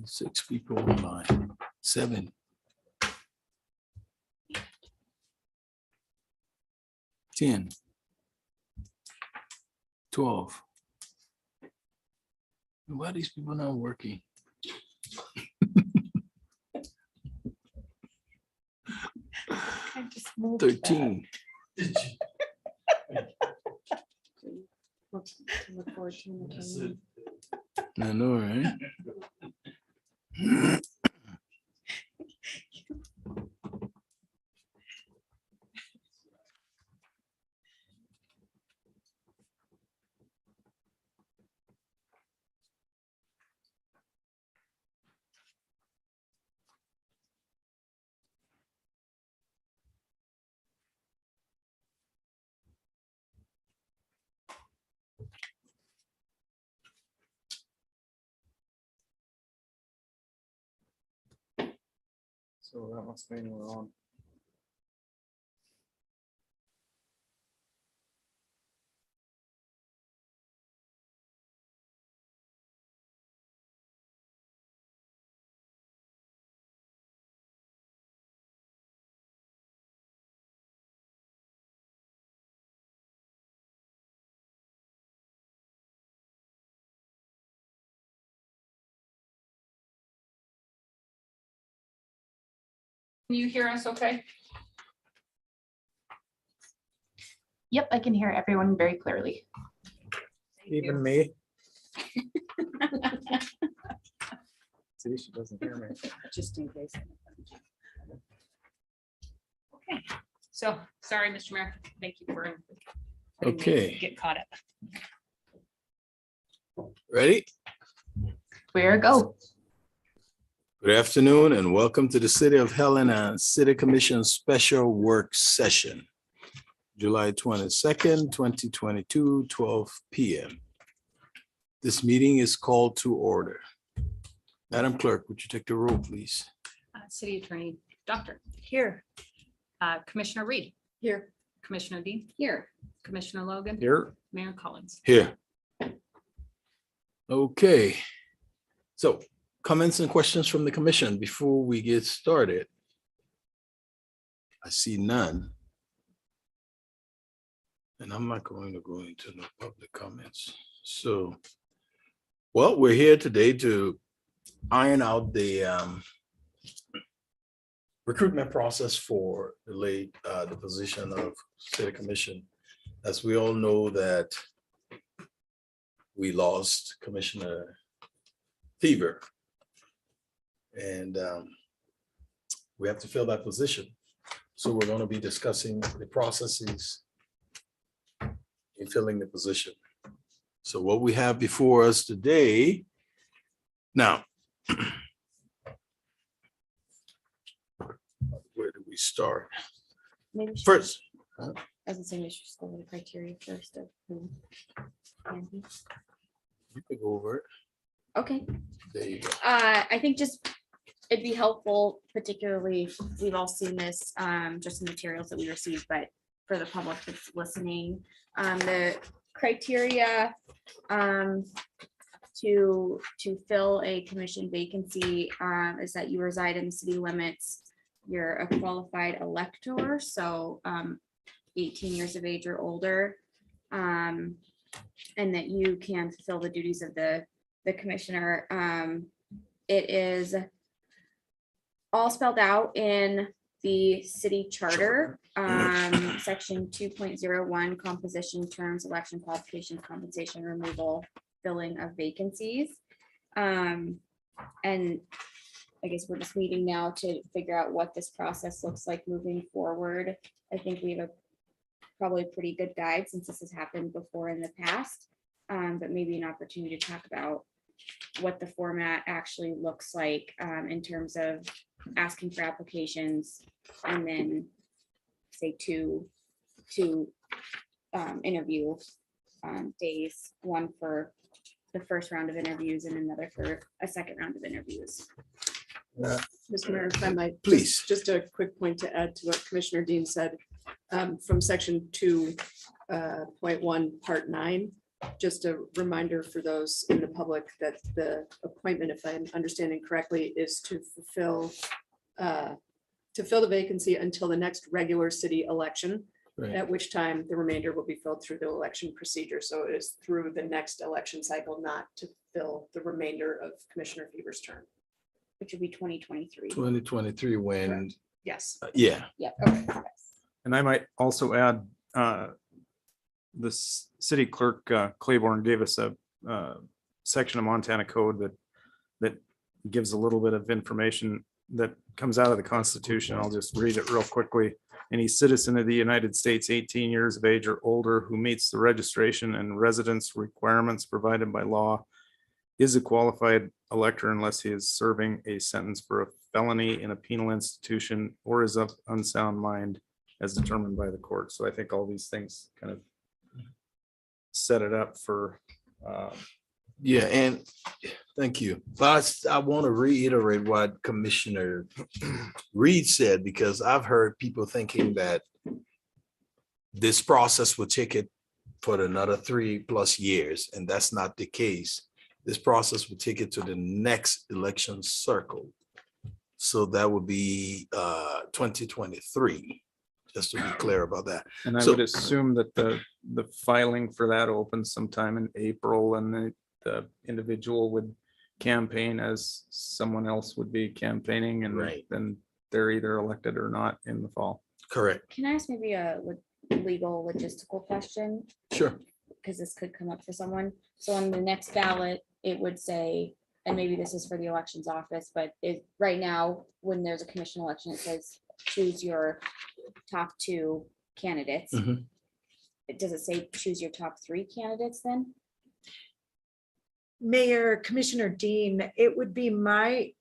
6 people online, 7. 10. 12. Why are these people not working? I just moved 13. Look forward to entertainment. I know, right? So that must mean we're on. Can you hear us okay? Yep, I can hear everyone very clearly. Even me. See, she doesn't hear me. Just in case. Okay, so sorry, Mr. Mayor. Thank you for. letting me Okay. Get caught up. Ready? Where go? Good afternoon and welcome to the City of Helena City Commission Special Work Session, July 22nd, 2022, 12 p.m. This meeting is called to order. Madam Clerk, would you take the roll, please? City Attorney, Doctor, Here. Commissioner Reed, Here. Commissioner Dean. Here. Commissioner Logan. Here. Mayor Collins. Here. Okay. So comments and questions from the commission before we get started. I see none. And I'm not going to go into no public comments. So, well, we're here today to iron out the recruitment process for the position of city commission. As we all know that we lost Commissioner Fever. And we have to fill that position. So we're going to be discussing the processes in filling the position. So what we have before us today, now, where do we start? Maybe we should- First, I was gonna say we should just go over the criteria first of who can be. you could go over it. Okay. There you go. I think just it'd be helpful, particularly, we've all seen this, just in materials that we received, but for the public that's listening, the criteria to fill a commission vacancy is that you reside in the city limits, you're a qualified elector, so 18 years of age or older, and that you can fulfill the duties of the commissioner. It is all spelled out in the city charter, section 2.01, composition, terms, election qualifications, compensation, removal, filling of vacancies. And I guess we're just meeting now to figure out what this process looks like moving forward. I think we have probably a pretty good guide since this has happened before in the past, but maybe an opportunity to talk about what the format actually looks like in terms of asking for applications and then say two interview days, one for the first round of interviews and another for a second round of interviews. Mr. Mayor, if I might. Please. Just a quick point to add to what Commissioner Dean said. From section 2.1, part 9, just a reminder for those in the public that the appointment, if I'm understanding correctly, is to fulfill the vacancy until the next regular city election, Right. at which time the remainder will be filled through the election procedure. So it is through the next election cycle, not to fill the remainder of Commissioner Fever's term. Which would be 2023. 2023 when, Yes. yeah, Yeah, okay. And I might also add, the city clerk, Claiborne, gave us a section of Montana code that gives a little bit of information that comes out of the Constitution. I'll just read it real quickly. Any citizen of the United States 18 years of age or older who meets the registration and residence requirements provided by law is a qualified elector unless he is serving a sentence for a felony in a penal institution or is of unsound mind as determined by the court. So I think all these things kind of set it up for, yeah, and thank you. But I want to reiterate what Commissioner Reed said, because I've heard people thinking that this process will take it for another 3+ years, and that's not the case. This process will take it to the next election circle. So that would be 2023, just to be clear about that. and I So- would assume that the filing for that opens sometime in April and the individual would campaign as someone else would be campaigning and Right. then they're either elected or not in the fall. Correct, Can I ask maybe a legal logistical question? sure. Because this could come up for someone. So on the next ballot, it would say, and maybe this is for the elections office, but right now, when there's a commission election, it says choose your top 2 candidates. Mhm. Does it say choose your top 3 candidates then? Mayor, Commissioner Dean, it would be my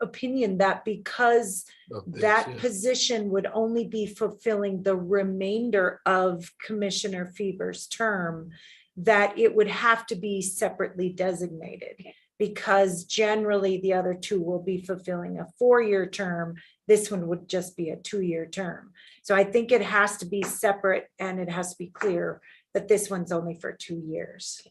opinion that because Of this, that yeah. position would only be fulfilling the remainder of Commissioner Fever's term, that it would have to be separately designated. Because generally the other 2 will be fulfilling a 4-year term. This one would just be a 2-year term. So I think it has to be separate and it has to be clear that this one's only for 2 years.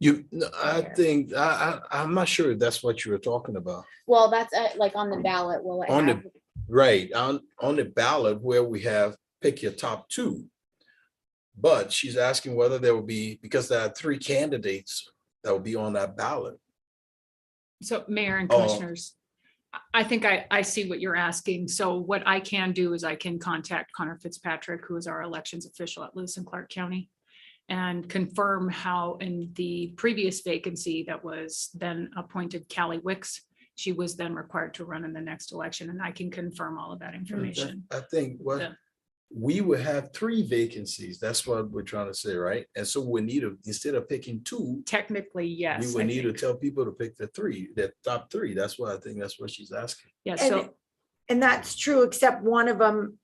I There. think, I'm not sure if that's what you were talking about. Well, that's like on the ballot, will it On the- have, Right, on the ballot where we have pick your top 2. But she's asking whether there will be, because there are 3 candidates that will be on that ballot. So Mayor and Oh. Commissioners, I think I see what you're asking. So what I can do is I can contact Connor Fitzpatrick, who is our elections official at Lewis and Clark County, and confirm how in the previous vacancy that was then appointed Callie Wicks, she was then required to run in the next election, and I can confirm all of that information. I think what Yeah. we will have 3 vacancies. That's what we're trying to say, right? And so we need to, instead of picking 2, Technically, yes. we would I need to think. tell people to pick the top 3. That's why I think that's what she's asking. Yeah, And- so And that's true, except one of them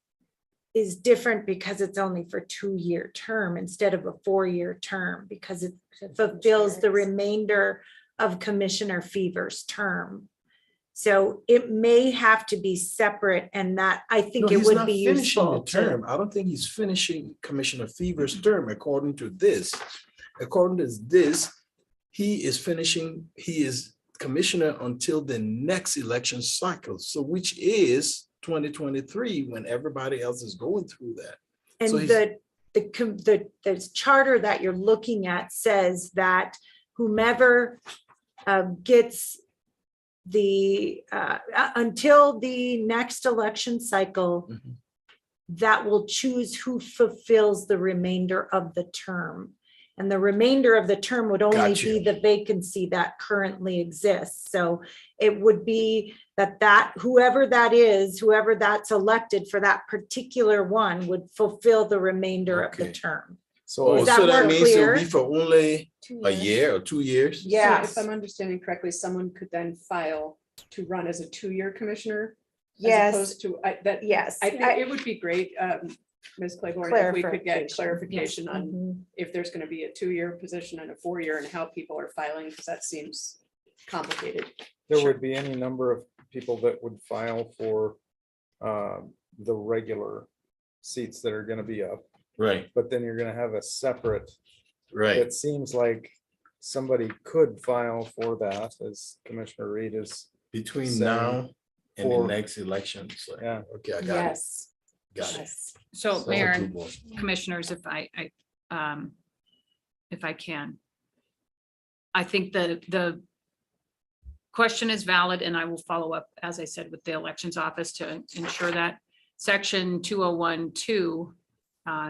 is different because it's only for 2-year term instead of a 4-year term, because it fulfills the remainder of Commissioner Fever's term. So it may have to be separate, and that I think No, it he's would not be finishing the useful term. to. I don't think he's finishing Commissioner Fever's term according to this. According to this, he is commissioner until the next election cycle, so which is 2023, when everybody else is going through that. And So he's- the charter that you're looking at says that whomever gets the until the next election cycle, Mhm. that will choose who fulfills the remainder of the term. And the remainder of the term would only Got you. be the vacancy that currently exists. So it would be that whoever that is, whoever that's elected for that particular one would fulfill the remainder of the Okay. term. So Is Oh, that so that more means it'll be clear? for only 2 a years? year or 2 years? So Yes, if I'm understanding correctly, someone could then file to run as a 2-year commissioner? As yes, opposed to, yes. I think it would be great, Ms. Claiborne, if we could get clarification on Mhm. if there's going to be a 2-year position and a 4-year and how people are filing, because that seems complicated. there would be any number of people that would file for the regular seats that are going to be up, Right. but then you're going to have a separate Right. it seems like somebody could file for that, as Commissioner Reed is, Between Saying now and the for- next election. So, yeah. okay, I got it. Yes. Got it. Yes. So So Mayor and doable. Commissioners, if I can. I think the question is valid, and I will follow up, as I said, with the elections office to ensure that section 2012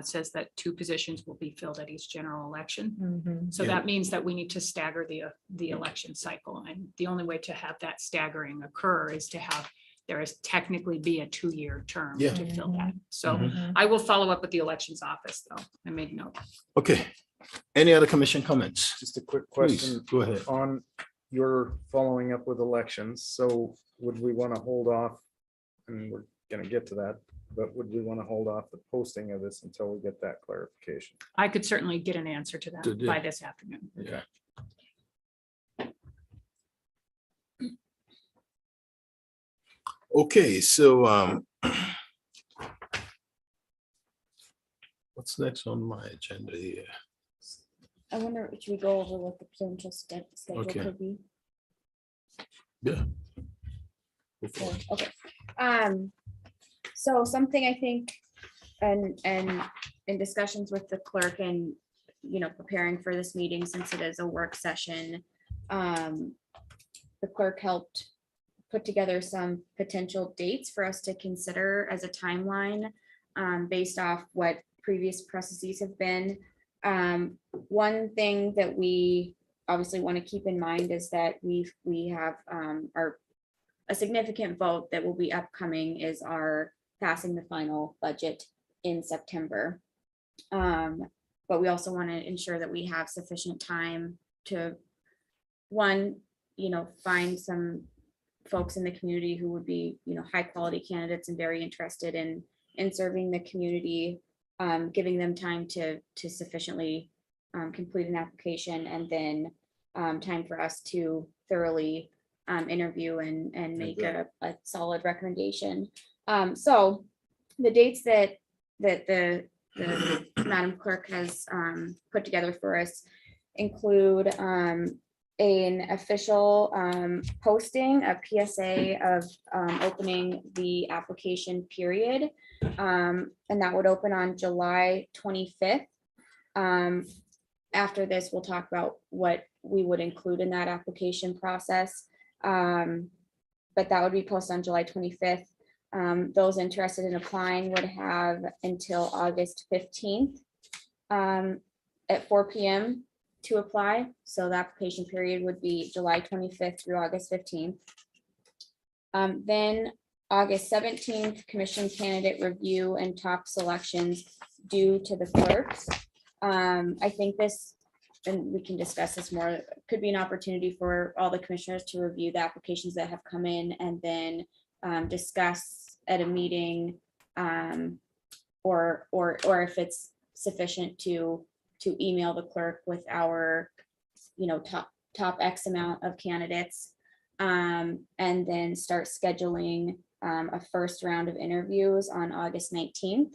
says that 2 positions will be filled at each general election. Mhm. So Yeah. that means that we need to stagger the election cycle. And the only way to have that staggering occur is to have, there is technically be a 2-year term Yeah. to fill that. So Mhm. I will follow up with the elections office, though. I made note. Okay. Any other commission comments? just a quick Please, question go ahead. on your following up with elections. So would we want to hold off? And we're gonna get to that, but would we want to hold off the posting of this until we get that clarification? I could certainly get an answer to To that do. by this afternoon. Yeah. Okay, so what's next on my agenda here? I wonder, should we go over what the potential schedule Okay. could be? Yeah. Sure, okay. So something I think, and in discussions with the clerk and, preparing for this meeting, since it is a work session, the clerk helped put together some potential dates for us to consider as a timeline, based off what previous processes have been. One thing that we obviously want to keep in mind is that we have a significant vote that will be upcoming is our passing the final budget in September. But we also want to ensure that we have sufficient time to, one, find some folks in the community who would be, high quality candidates and very interested in serving the community, giving them time to sufficiently complete an application, and then time for us to thoroughly interview and make a solid recommendation. So the dates that the Madam Clerk has put together for us include an official posting, a PSA of opening the application period. And that would open on July 25th. After this, we'll talk about what we would include in that application process. But that would be posted on July 25th. Those interested in applying would have until August 15th at 4 p.m. to apply. So the application period would be July 25th through August 15th. Then August 17th, commission candidate review and top selections due to the clerks. I think this, and we can discuss this more, could be an opportunity for all the commissioners to review the applications that have come in and then discuss at a meeting, or if it's sufficient to email the clerk with our, top X amount of candidates, and then start scheduling a first round of interviews on August 19th.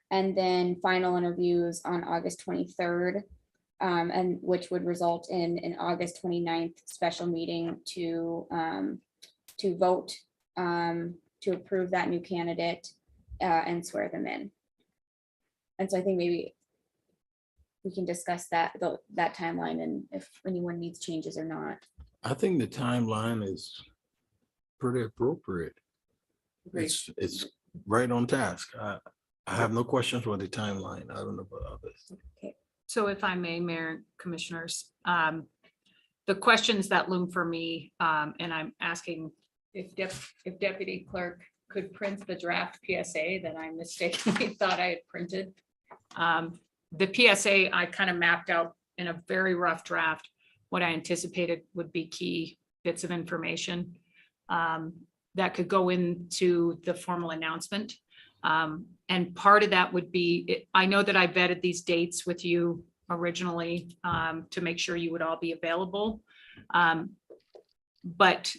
And then final interviews on August 23rd, and which would result in an August 29th special meeting to vote to approve that new candidate and swear them in. And so I think maybe we can discuss that timeline and if anyone needs changes or not. I think the timeline is pretty appropriate. Agreed. It's right on task. I have no questions for the timeline. I don't know about others. So if I may, Mayor and Commissioners, the questions that loom for me, and I'm asking if Deputy Clerk could print the draft PSA that I mistakenly thought I had printed. The PSA, I kind of mapped out in a very rough draft what I anticipated would be key bits of information that could go into the formal announcement. And part of that would be, I know that I vetted these dates with you originally to make sure you would all be available. But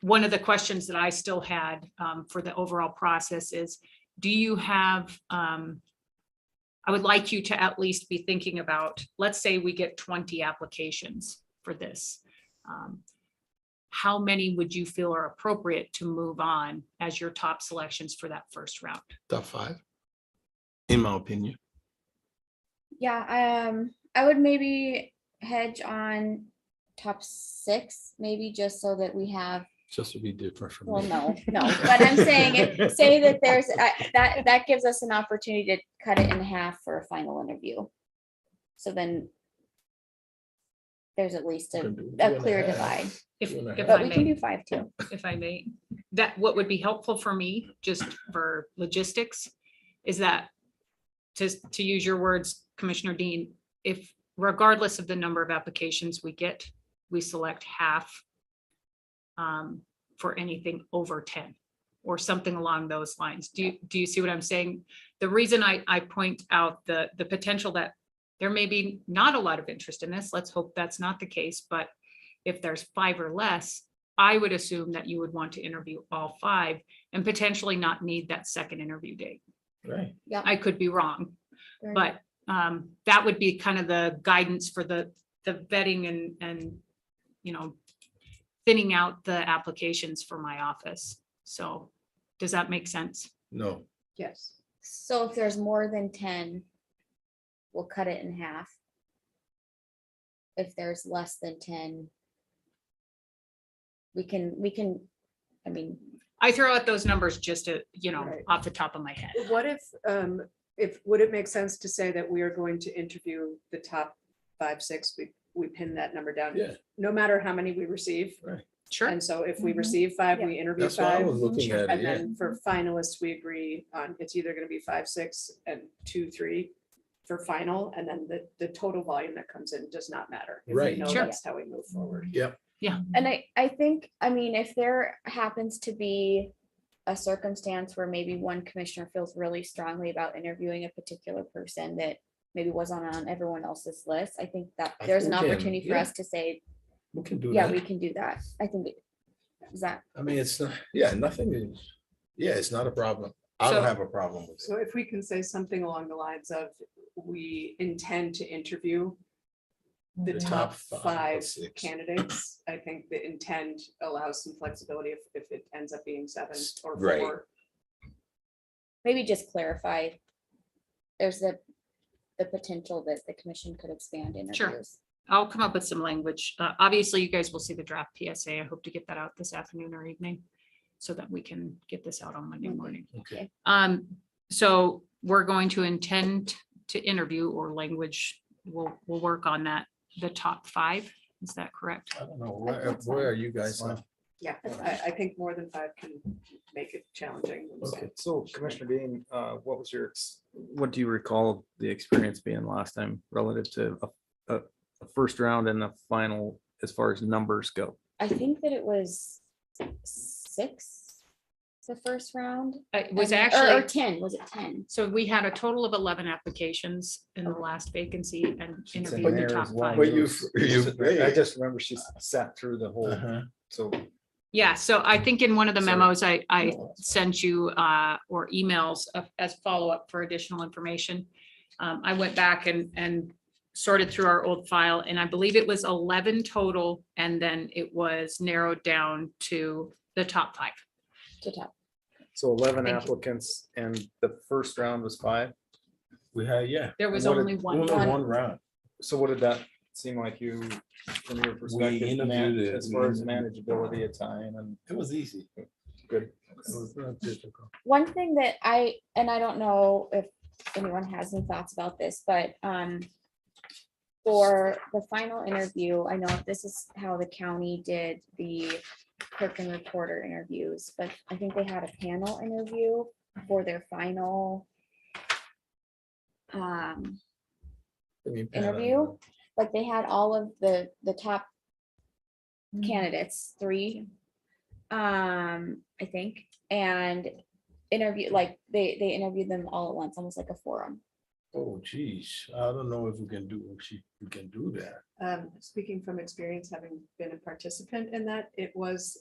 one of the questions that I still had for the overall process is, do you have I would like you to at least be thinking about, let's say we get 20 applications for this. How many would you feel are appropriate to move on as your top selections for that first round? Top 5, in my opinion. Yeah, I would maybe hedge on top 6, maybe just so that we have, Just to be different from well, me. no, but I'm saying, say that there's, that gives us an opportunity to cut it in half for a final interview. So then there's at least We a can do a 2.5. clear divide, If, 2.5. if but I we can may, do 5 too. if I may, that what would be helpful for me, just for logistics, is that to use your words, Commissioner Dean, if regardless of the number of applications we get, we select half for anything over 10 or something along those lines. Do you see what I'm saying? The reason I point out the potential that there may be not a lot of interest in this, let's hope that's not the case, but if there's 5 or less, I would assume that you would want to interview all 5 and potentially not need that second interview date. Right. I could be wrong, Very but that would be kind of the guidance for the vetting and, you know, thinning out the applications for my office. So does that make sense? No, Yes. So if there's more than 10, we'll cut it in half. If there's less than 10, we can, I mean, I throw out those numbers just to, you know, Right. off the top of my head. What if, would it make sense to say that we are going to interview the top 5, 6, we pin that number down? yeah, No matter how many we receive. Sure. And so if we Mhm. receive 5, Yeah. we interview that's why I 5. was looking at it, And yeah. then for finalists, we agree on, it's either gonna be 5, 6 and 2, 3 for final, and then the total volume that comes in does not matter. If we Right. know Sure. that's how we move forward. Yep, and I think, I mean, if there happens to be a circumstance where maybe one commissioner feels really strongly about interviewing a particular person that maybe wasn't on everyone else's list, I think that I there's an think we can, opportunity for yeah. us to say, we can do yeah, that. we can do that. I think, is that, I mean, it's not, yeah, nothing is, yeah, it's not a problem. I don't So- have a problem with So it. if we can say something along the lines of, we intend to interview the top 5 or 6. candidates, I think the intent allows some flexibility if it ends up being 7 or 4. Right. maybe just clarify. There's the potential that the commission could expand interviews. I'll come up with some language. Obviously, you guys will see the draft PSA. I hope to get that out this afternoon or evening so that we can get this out on Monday Okay. morning. Okay, So we're going to intend to interview or language. We'll work on that. The top 5, is that correct? I don't know, think that's where fine. are you guys now? Yeah, I think more than 5 can make it challenging. Okay. So Commissioner Dean, what do you recall the experience being last time relative to a first round and a final as far as numbers go? I think that it was 6, the first round. It was and- or actually, 10, was it 10? so we had a total of 11 applications in the last vacancy and She's in interviewed the there top as well. 5. But you- I just remember she sat through the whole, Uh-huh. so. Yeah, so I think in one of the Sorry. memos I No, that's fine. sent you or emails as follow-up for additional information. I went back and sorted through our old file, and I believe it was 11 total, and then it was narrowed down to the top 5. To top. So 11 Thank you. applicants and the first round was 5. We had, yeah, There was What did- only one. only one round. So what did that seem like you, from your perspective, interviewed it. as far as manageability of time and It was easy. good? It was not difficult. One thing that I don't know if anyone has any thoughts about this, but for the final interview, I know this is how the county did the clerk and reporter interviews, but I think they had a panel interview for their final I mean, interview. Like they had all of the top candidates, 3, I think, and interview, like they interviewed them all at once, almost like a forum. Oh, geez, I don't know if we can do that. Speaking from experience, having been a participant in that, it was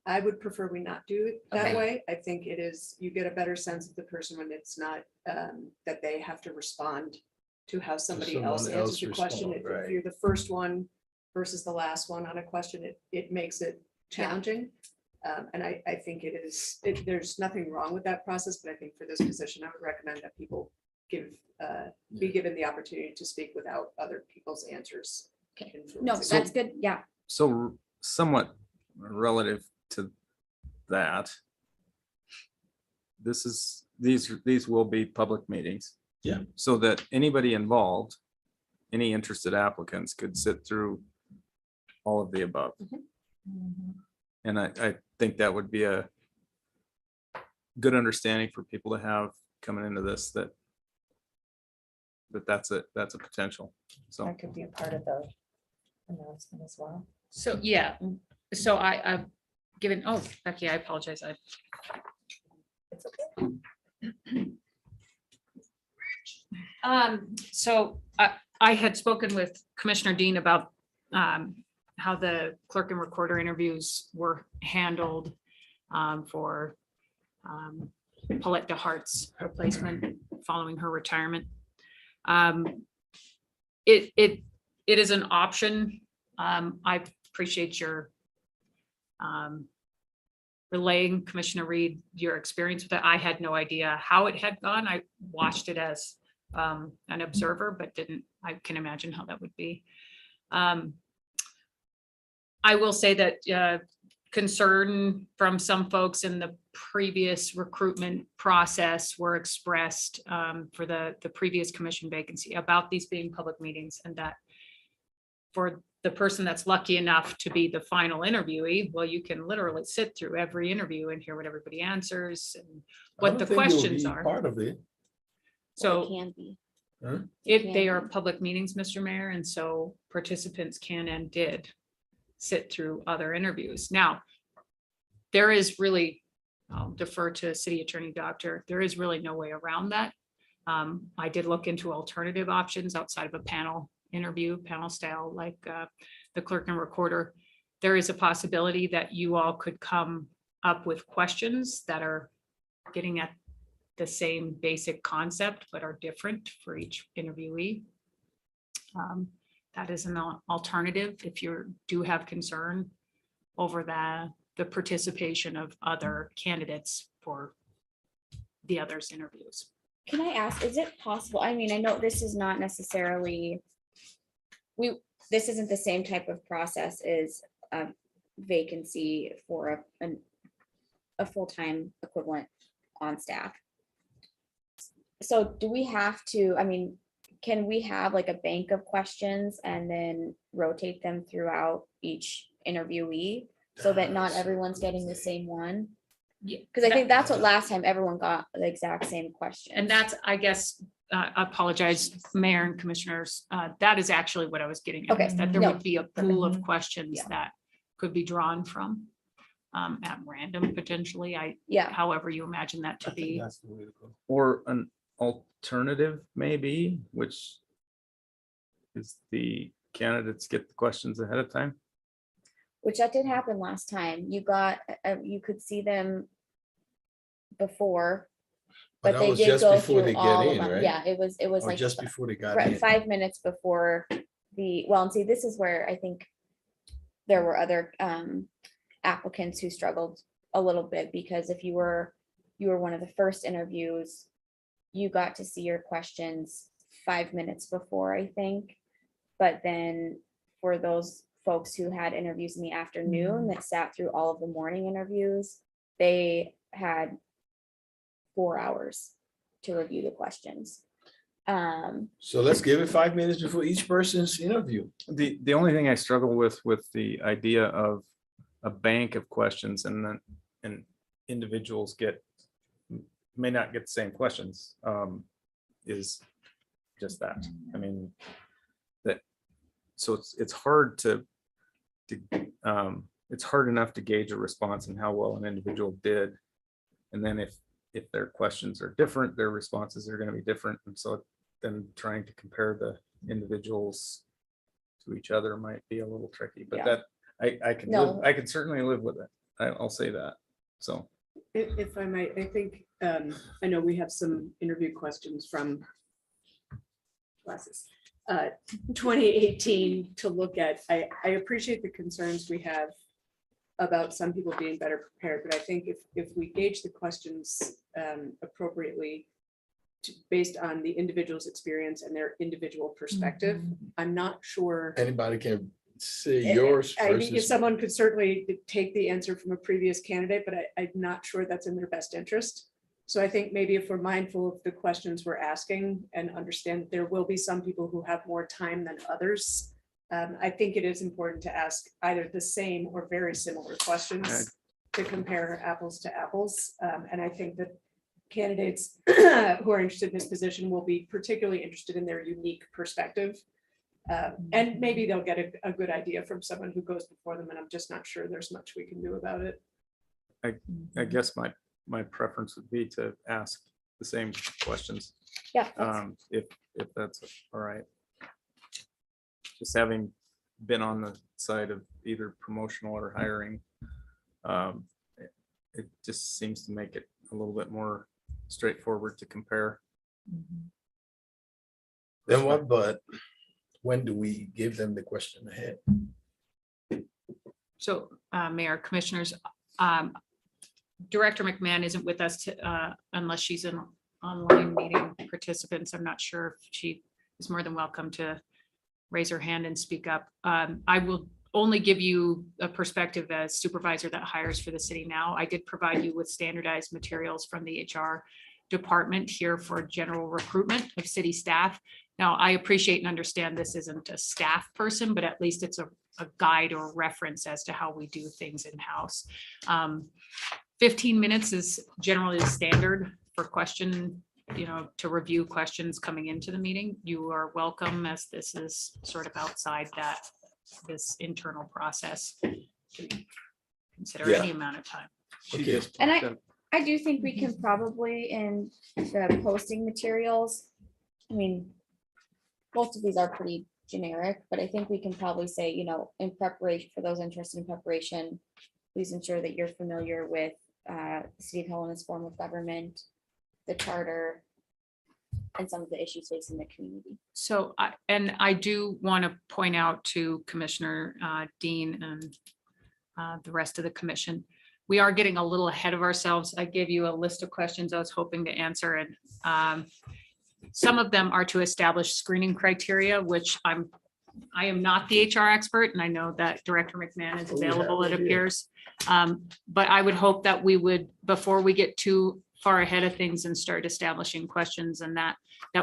I would prefer we not do it that Okay. way. I think it is, you get a better sense of the person when it's not, that they have to respond to how somebody someone else else answers the question. respond, right. If you're the first one versus the last one on a question, it makes it challenging. And I think it is, there's nothing wrong with that process, but I think for this position, I would recommend that people be given the opportunity to speak without other people's answers. Okay. influencing No, them. that's good. Yeah. So somewhat relative to that. These will be public meetings. Yeah. So that anybody involved, any interested applicants could sit through all of the above. And I think that would be a good understanding for people to have coming into this, that's a potential. So. That could be a part of the announcement as well. So, yeah, so I've given, oh, Becky, I apologize. It's okay. So I had spoken with Commissioner Dean about how the clerk and recorder interviews were handled for Paulette DeHart's replacement following her retirement. It is an option. I appreciate your relaying, Commissioner Reed, your experience with it. I had no idea how it had gone. I watched it as an observer, but I can imagine how that would be. I will say that concern from some folks in the previous recruitment process were expressed for the previous commission vacancy about these being public meetings, and that for the person that's lucky enough to be the final interviewee, well, you can literally sit through every interview and hear what everybody answers and I what don't the think you'll questions be are. Part of it. So it So can be. if they are public meetings, Mr. Mayor, and so participants can and did sit through other interviews. Now, there is really, I'll defer to City Attorney Doctor, there is really no way around that. I did look into alternative options outside of a panel interview, panel style, like the clerk and recorder. There is a possibility that you all could come up with questions that are getting at the same basic concept, but are different for each interviewee. That is an alternative if you do have concern over the participation of other candidates for the others' interviews. Can I ask, is it possible? I mean, I know this is not necessarily, this isn't the same type of process as a vacancy for a full-time equivalent on staff. So do we have to, I mean, can we have like a bank of questions and then rotate them throughout each interviewee so that not everyone's getting the same one? Yeah, Because I think that's what last time everyone got the exact same question. and that's, I guess, I apologize, Mayor and Commissioners, that is actually what I was getting at, Okay, is that there no, would be a pool of questions Yeah. that could be drawn from at random potentially, Yeah, however you imagine that to I think be. that's the way to go. Or an alternative maybe, which is the candidates get the questions ahead of time. which that did happen last time. You got, you could see them before, But but that they was did just go before they through get all of in, them. right? Yeah, it was Or like just before they got right, in. 5 minutes before well, and see, this is where I think there were other applicants who struggled a little bit, because if you were one of the first interviews, you got to see your questions 5 minutes before, I think. But then for those folks who had interviews in the afternoon that sat through all of the morning interviews, they had 4 hours to review the questions. So let's give it 5 minutes before each person's interview. The only thing I struggle with the idea of a bank of questions and then individuals may not get the same questions is just that. I mean, so it's hard it's hard enough to gauge a response and how well an individual did. And then if their questions are different, their responses are going to be different. And so then trying to compare the individuals to each other might be a little tricky, but Yeah. that I can No. I can certainly live with it. I'll say that. So, If I might, I think, I know we have some interview questions from classes, 2018 to look at. I appreciate the concerns we have about some people being better prepared, but I think if we gauge the questions appropriately based on the individual's experience and their individual perspective, I'm not sure. Anybody can say yours I think if versus. someone could certainly take the answer from a previous candidate, but I'm not sure that's in their best interest. So I think maybe if we're mindful of the questions we're asking and understand that there will be some people who have more time than others, I think it is important to ask either the same or very similar questions to compare apples to apples. And I think that candidates who are interested in this position will be particularly interested in their unique perspective. And maybe they'll get a good idea from someone who goes before them, and I'm just not sure there's much we can do about it. I guess my preference would be to ask the same questions. Yeah. If that's all right. Just having been on the side of either promotional or hiring, it just seems to make it a little bit more straightforward to compare. Then what, but when do we give them the question ahead? So, Mayor, Commissioners, Director McMahon isn't with us unless she's an online meeting participant. So I'm not sure if she is more than welcome to raise her hand and speak up. I will only give you a perspective as supervisor that hires for the city now. I did provide you with standardized materials from the HR department here for general recruitment of city staff. Now, I appreciate and understand this isn't a staff person, but at least it's a guide or reference as to how we do things in-house. 15 minutes is generally the standard for question, to review questions coming into the meeting. You are welcome, as this is sort of outside this internal process, to consider Yeah. any amount of time. Okay. And I do think we can probably in the posting materials, I mean, most of these are pretty generic, but I think we can probably say, in preparation for those interested in preparation, please ensure that you're familiar with the City of Helena's form of government, the charter, and some of the issues facing the community. So, I do want to point out to Commissioner Dean and the rest of the commission, we are getting a little ahead of ourselves. I gave you a list of questions I was hoping to answer, and some of them are to establish screening criteria, which I am not the HR expert, and I know that Director McMahon is Oh, we have available, it one here. appears. But I would hope that we would, before we get too far ahead of things and start establishing questions, and that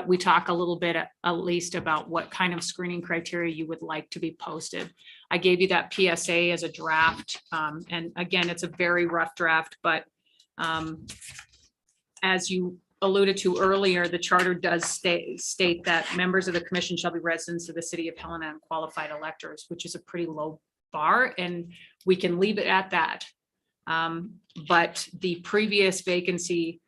we talk a little bit at least about what kind of screening criteria you would like to be posted. I gave you that PSA as a draft. And again, it's a very rough draft, but as you alluded to earlier, the charter does state that members of the commission shall be residents of the city of Helena and qualified electors, which is a pretty low bar, and we can leave it at that. But the previous vacancy,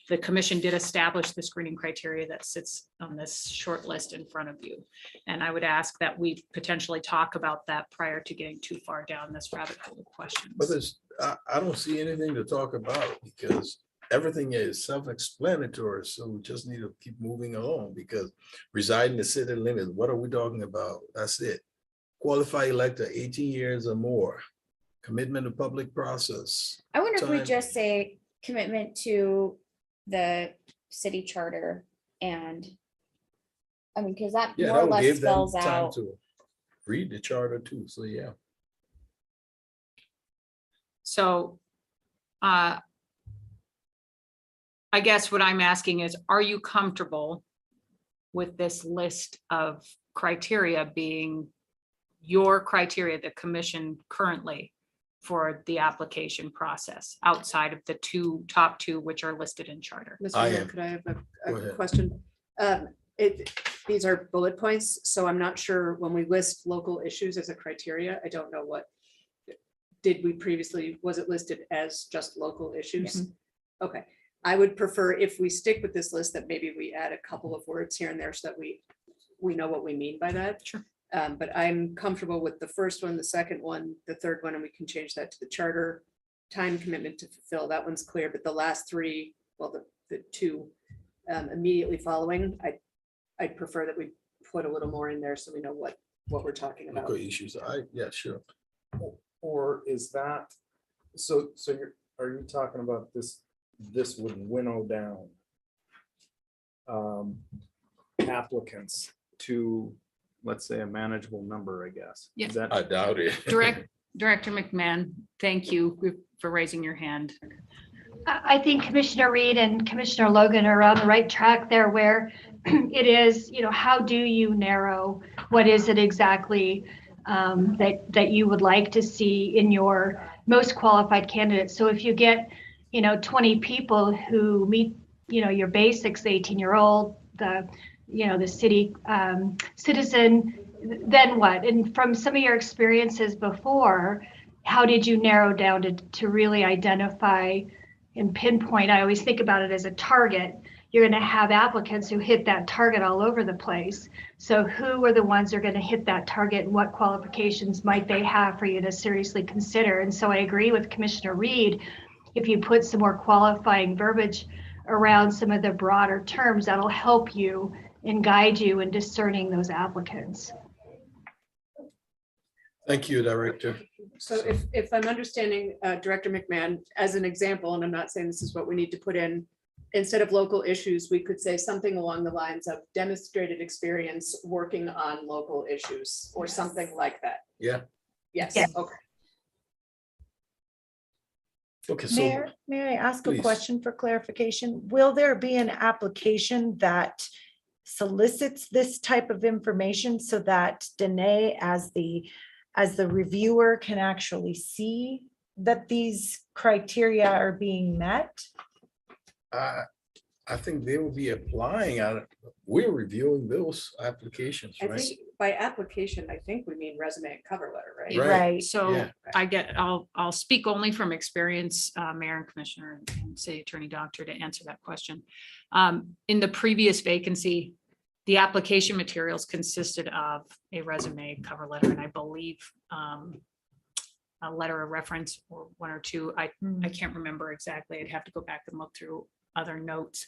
the commission did establish the screening criteria that sits on this short list in front of you. And I would ask that we potentially talk about that prior to getting too far down this rabbit hole of questions. But I don't see anything to talk about because everything is self-explanatory. So we just need to keep moving along because reside in the city limits, what are we talking about? That's it. Qualified elector, 18 years or more. Commitment to public process. I wonder if we Time. just say commitment to the city charter and, I mean, because that Yeah, more that or will less give them spells time out. to read the charter too. So yeah. So I guess what I'm asking is, are you comfortable with this list of criteria being your criteria, the commission currently for the application process outside of the top two, which are listed in charter? Mr. I Mayor, am. could I have Go a ahead. question? These are bullet points, so I'm not sure when we list local issues as a criteria, I don't know what. Did we previously, was it listed as just local issues? Okay, I would prefer if we stick with this list that maybe we add a couple of words here and there so that we know what we mean by that. Sure. But I'm comfortable with the first one, the second one, the third one, and we can change that to the charter. time commitment to fulfill. That one's clear, but the last three, well, the two immediately following, I'd prefer that we put a little more in there so we know what we're talking about. Local issues, yeah, sure. Or is that, so are you talking about this would winnow down applicants to, let's say, a manageable number, I guess? Yeah. Is that- I doubt it. Director McMahon, thank you for raising your hand. I think Commissioner Reed and Commissioner Logan are on the right track there where it is, how do you narrow? What is it exactly that you would like to see in your most qualified candidates? So if you get, 20 people who meet, your basics, the 18-year-old, the city citizen, then what? And from some of your experiences before, how did you narrow down to really identify and pinpoint? I always think about it as a target. You're going to have applicants who hit that target all over the place. So who are the ones that are going to hit that target, and what qualifications might they have for you to seriously consider? And so I agree with Commissioner Reed. If you put some more qualifying verbiage around some of the broader terms, that'll help you and guide you in discerning those applicants. Thank you, Director. So if I'm understanding Director McMahon, as an example, and I'm not saying this is what we need to put in, instead of local issues, we could say something along the lines of demonstrated experience working on local issues or something like that. Yeah. Yes, Yes. okay. Okay, so May I ask a please. question for clarification? Will there be an application that solicits this type of information so that Danae, as the reviewer, can actually see that these criteria are being met? I think they will be applying on it. We're reviewing those applications, I right? think by application, I think we mean resume and cover letter, right? Right. Right. So Yeah. I'll speak only from experience, Mayor and Commissioner and City Attorney Doctor, to answer that question. In the previous vacancy, the application materials consisted of a resume, cover letter, and I believe a letter of reference or one or two. I can't remember exactly. I'd have to go back and look through other notes.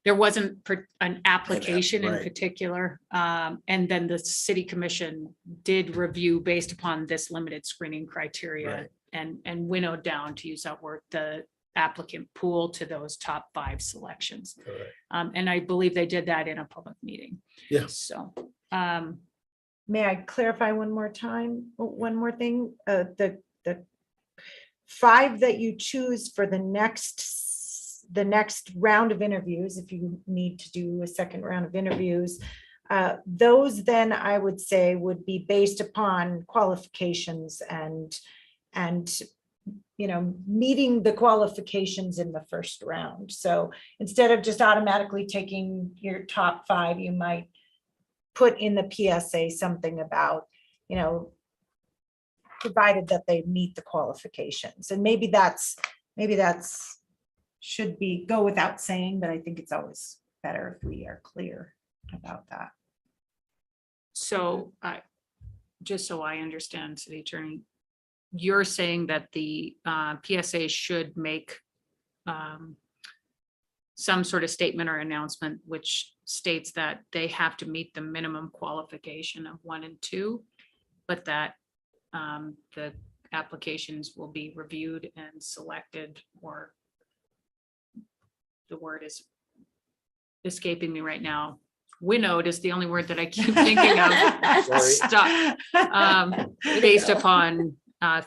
There wasn't an application in right. particular. And then the city commission did review based upon this limited screening criteria and winnowed down, to use that word, the applicant pool to those top 5 selections. Correct. And I believe they did that in a public meeting. Yeah. So, May I clarify one more one more thing? The 5 that you choose for the next round of interviews, if you need to do a second round of interviews, those then I would say would be based upon qualifications and meeting the qualifications in the first round. So instead of just automatically taking your top 5, you might put in the PSA something about, provided that they meet the qualifications. And maybe that's should be go without saying, but I think it's always better if we are clear about that. so just so I understand, City Attorney, you're saying that the PSA should make some sort of statement or announcement which states that they have to meet the minimum qualification of 1 and 2, but that the applications will be reviewed and selected, or the word is escaping me right now. Winnowed is the only word that I keep thinking of. Stop. Based upon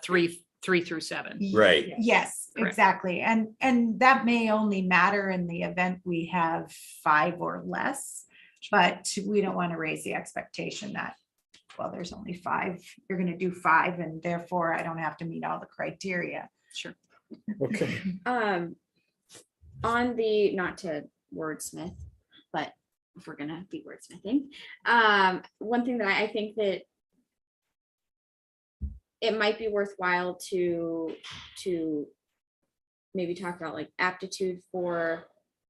3 through 7. Right. Yes, Correct. exactly. And that may only matter in the event we have 5 or less, but we don't want to raise the expectation that, well, there's only 5, you're going to do 5, and therefore I don't have to meet all the criteria. Sure. Okay. On the, not to wordsmith, but if we're gonna be wordsmithing, one thing that I think that it might be worthwhile to maybe talk about, like, aptitude for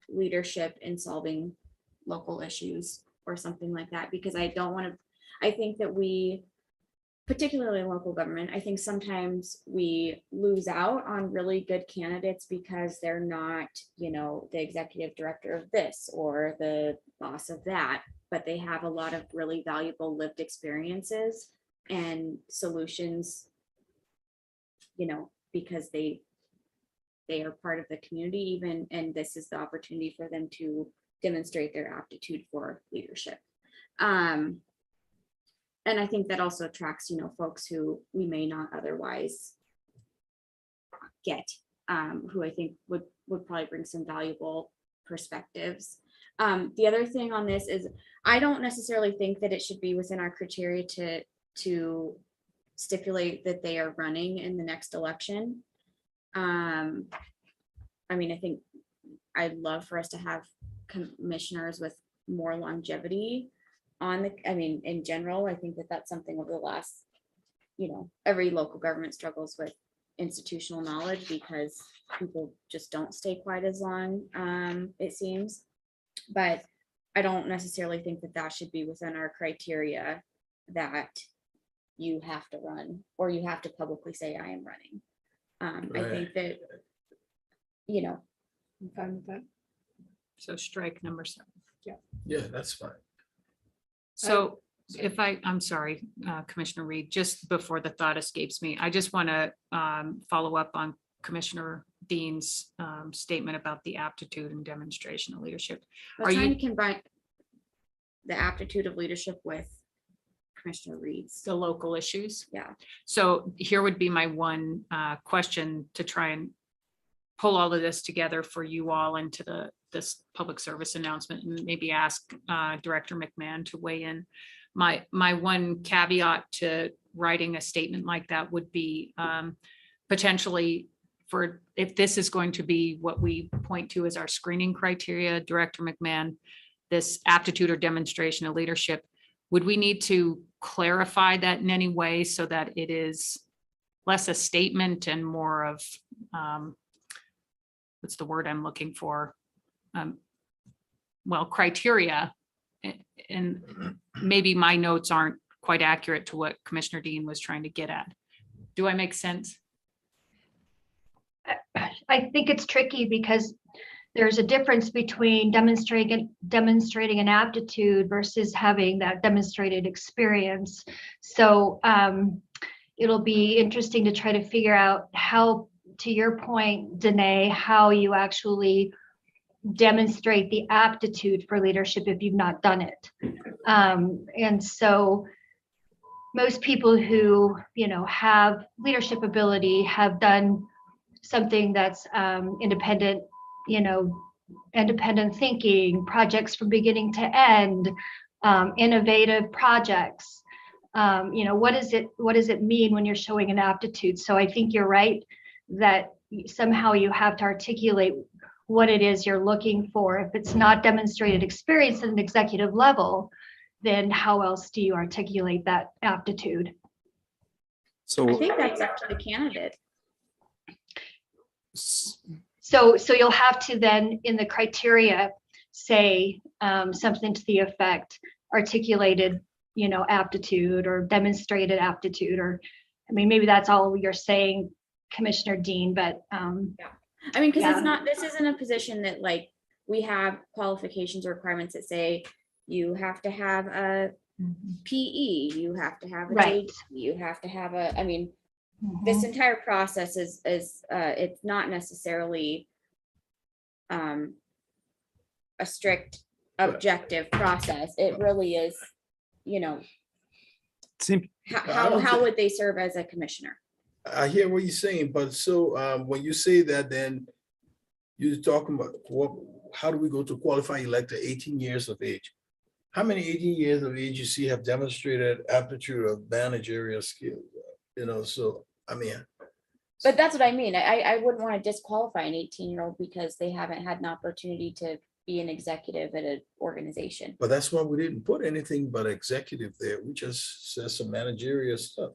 leadership in solving local issues or something like that, because I don't want to, I think that we particularly in local government, I think sometimes we lose out on really good candidates because they're not, the executive director of this or the boss of that, but they have a lot of really valuable lived experiences and solutions, because they are part of the community even, and this is the opportunity for them to demonstrate their aptitude for leadership. And I think that also attracts, folks who we may not otherwise get, who I think would probably bring some valuable perspectives. The other thing on this is I don't necessarily think that it should be within our criteria to stipulate that they are running in the next election. I think I'd love for us to have commissioners with more longevity in general. I think that that's something over the last, every local government struggles with institutional knowledge because people just don't stay quite as long, it seems. But I don't necessarily think that that should be within our criteria that you have to run or you have to publicly say I am running. I think that, I'm fine with that. So strike number 7. Yeah, that's fine. So I'm sorry, Commissioner Reed, just before the thought escapes me, I just want to follow up on Commissioner Dean's statement about the aptitude and demonstration of leadership. we're trying to combine the aptitude of leadership with Commissioner Reed's. The local issues? Yeah. So here would be my one question to try and pull all of this together for you all into this public service announcement, and maybe ask Director McMahon to weigh in. My one caveat to writing a statement like that would be potentially for, if this is going to be what we point to as our screening criteria, Director McMahon, this aptitude or demonstration of leadership, would we need to clarify that in any way so that it is less a statement and more of what's the word I'm looking for? Criteria. And maybe my notes aren't quite accurate to what Commissioner Dean was trying to get at. Do I make sense? I think it's tricky because there's a difference between demonstrating an aptitude versus having that demonstrated experience. So it'll be interesting to try to figure out how, to your point, Danae, how you actually demonstrate the aptitude for leadership if you've not done it. And so most people who, have leadership ability have done something that's independent, independent thinking, projects from beginning to end, innovative projects. What does it mean when you're showing an aptitude? So I think you're right that somehow you have to articulate what it is you're looking for. If it's not demonstrated experience at an executive level, then how else do you articulate that aptitude? So I think that's up to the candidate. So you'll have to then in the criteria say something to the effect articulated, aptitude or demonstrated aptitude, or maybe that's all you're saying, Commissioner Dean, but Because yeah. this isn't a position that we have qualifications or requirements that say you have to have a PE, you have to have a Right. JD, you have to have this entire process is it's not necessarily a strict objective process. It really is, seem, how would they serve as a commissioner? I hear what you're saying, but so when you say that, then you're talking about how do we go to qualify elector 18 years of age? How many 18 years of age you see have demonstrated aptitude of managerial skills? So But that's what I mean. I wouldn't want to disqualify an 18-year-old because they haven't had an opportunity to be an executive at an organization. but that's why we didn't put anything but executive there. We just said some managerial stuff.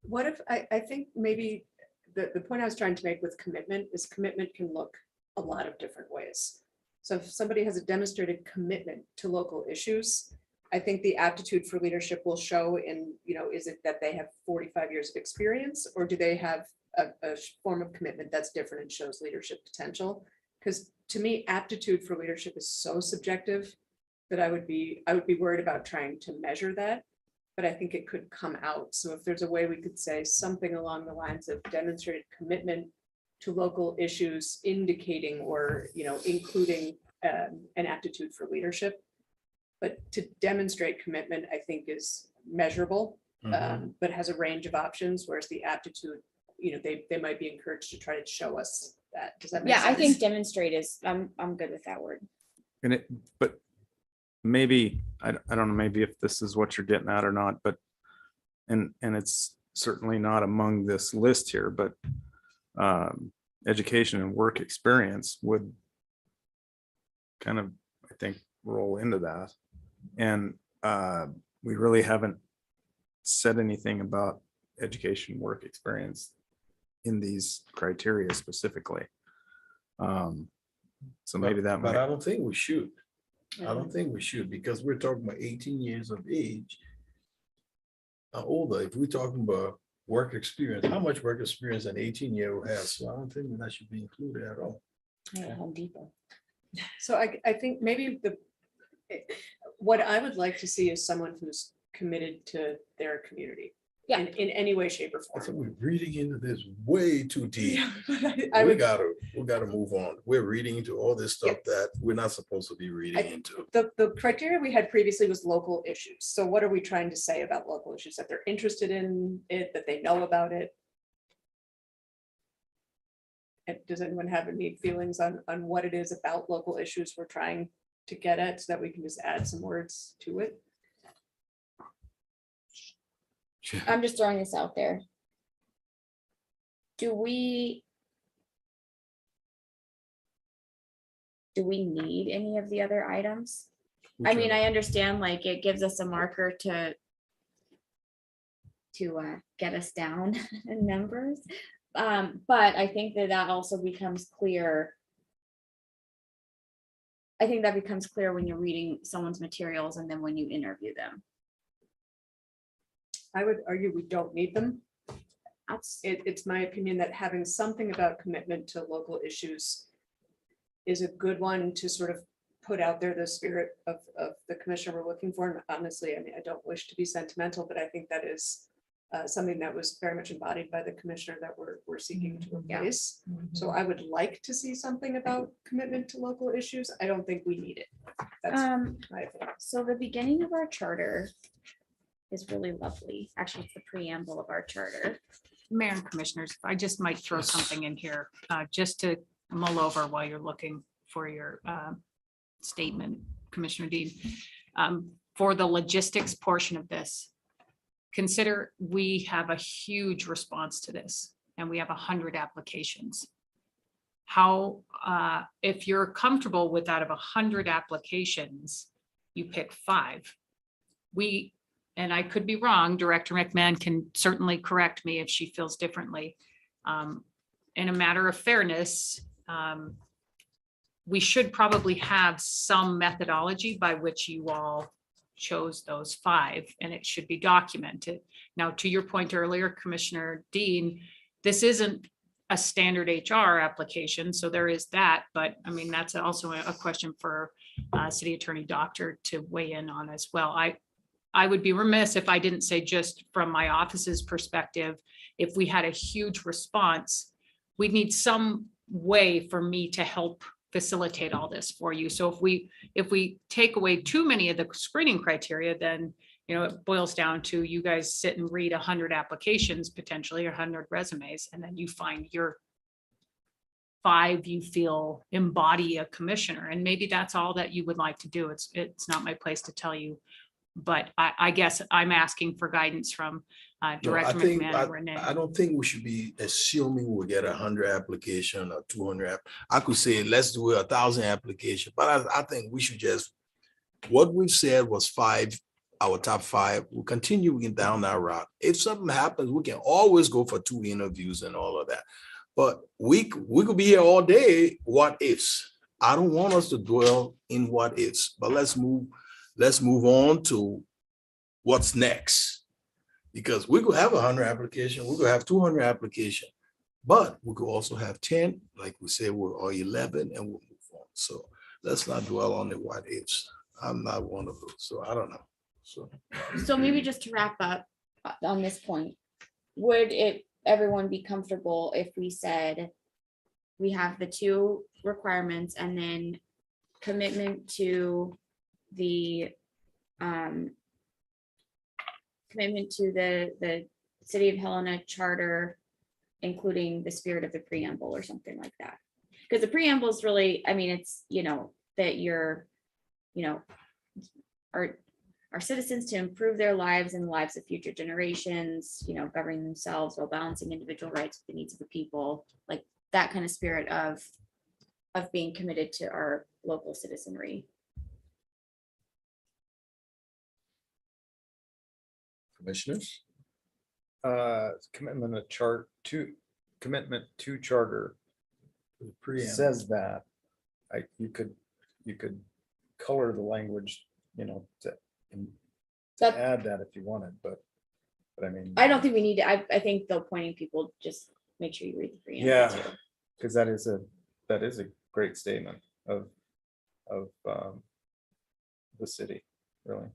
What if, I think maybe the point I was trying to make with commitment is commitment can look a lot of different ways. So if somebody has a demonstrated commitment to local issues, I think the aptitude for leadership will show in, is it that they have 45 years of experience, or do they have a form of commitment that's different and shows leadership potential? Because to me, aptitude for leadership is so subjective that I would be worried about trying to measure that, but I think it could come out. So if there's a way we could say something along the lines of demonstrated commitment to local issues, indicating or, including an aptitude for leadership. But to demonstrate commitment, I think is measurable, but has a range of options, whereas the aptitude, they might be encouraged to try to show us that. Does that make Yeah, sense? I think demonstrate is, I'm good with that word. And but maybe, I don't know, maybe if this is what you're getting at or not, but, and it's certainly not among this list here, but education and work experience would kind of, I think, roll into that. And we really haven't said anything about education, work experience in these criteria specifically. So maybe that But might, I don't think we should. I don't think we should, because we're talking about 18 years of age. Older, if we're talking about work experience, how much work experience an 18-year-old has? So I don't think that should be included at all. Yeah, Home Depot. So I think maybe what I would like to see is someone who's committed to their community. Yeah. In any way, shape, or I think form. we're reading into this way too deep. I We would, gotta move on. We're reading into all this stuff that we're not supposed to be reading into. the criteria we had previously was local issues. So what are we trying to say about local issues? That they're interested in it, that they know about it? And does anyone have any feelings on what it is about local issues we're trying to get at, so that we can just add some words to it? I'm just throwing this out there. Do we need any of the other items? I mean, I understand like it gives us a marker to get us down in numbers. But I think that also becomes clear. I think that becomes clear when you're reading someone's materials and then when you interview them. I would argue we don't need them. That's, It's my opinion that having something about commitment to local issues is a good one to sort of put out there the spirit of the commissioner we're looking for. And honestly, I mean, I don't wish to be sentimental, but I think that is something that was very much embodied by the commissioner that we're seeking to replace. So I would like to see something about commitment to local issues. I don't think we need it. That's my opinion. so the beginning of our charter is really lovely. Actually, it's the preamble of our charter. Mayor and Commissioners, I just might throw something in here, just to mull over while you're looking for your statement, Commissioner Dean. For the logistics portion of this, consider we have a huge response to this, and we have 100 applications. How, if you're comfortable with out of 100 applications, you pick 5. And I could be wrong, Director McMahon can certainly correct me if she feels differently. In a matter of fairness, we should probably have some methodology by which you all chose those 5, and it should be documented. Now, to your point earlier, Commissioner Dean, this isn't a standard HR application, so there is that, but I mean, that's also a question for City Attorney Doctor to weigh in on as well. I would be remiss if I didn't say, just from my office's perspective, if we had a huge response, we'd need some way for me to help facilitate all this for you. So if we take away too many of the screening criteria, then, it boils down to you guys sit and read 100 applications, potentially 100 resumes, and then you find your 5 you feel embody a commissioner. And maybe that's all that you would like to do. It's not my place to tell you. But I guess I'm asking for guidance from Director McMahon and Renee. I don't think we should be assuming we'll get 100 application or 200. I could say, let's do 1,000 application, but I think we should just, what we've said was 5, our top 5. We'll continue down that route. If something happens, we can always go for 2 interviews and all of that. But we could be here all day. What ifs? I don't want us to dwell in what ifs, but let's move let's move on to what's next. Because we could have 100 application, we could have 200 application, but we could also have 10, like we say, or 11, and we'll move on. So let's not dwell on the what ifs. I'm not one of those, so I don't know. So maybe just to wrap up on this point, would everyone be comfortable if we said we have the 2 requirements and then commitment to the City of Helena charter, including the spirit of the preamble or something like that? Because the preamble is really, I mean, it's, that you're, our citizens to improve their lives and the lives of future generations, governing themselves while balancing individual rights with the needs of the people, like that kind of spirit of being committed to our local citizenry. Commissioners? Commitment to charter says that. You could color the language, to add that if you wanted, but I mean. I don't think we need to, I think though pointing people, just make sure you read the preamble. Yeah, too. because that is a great statement of the city, really.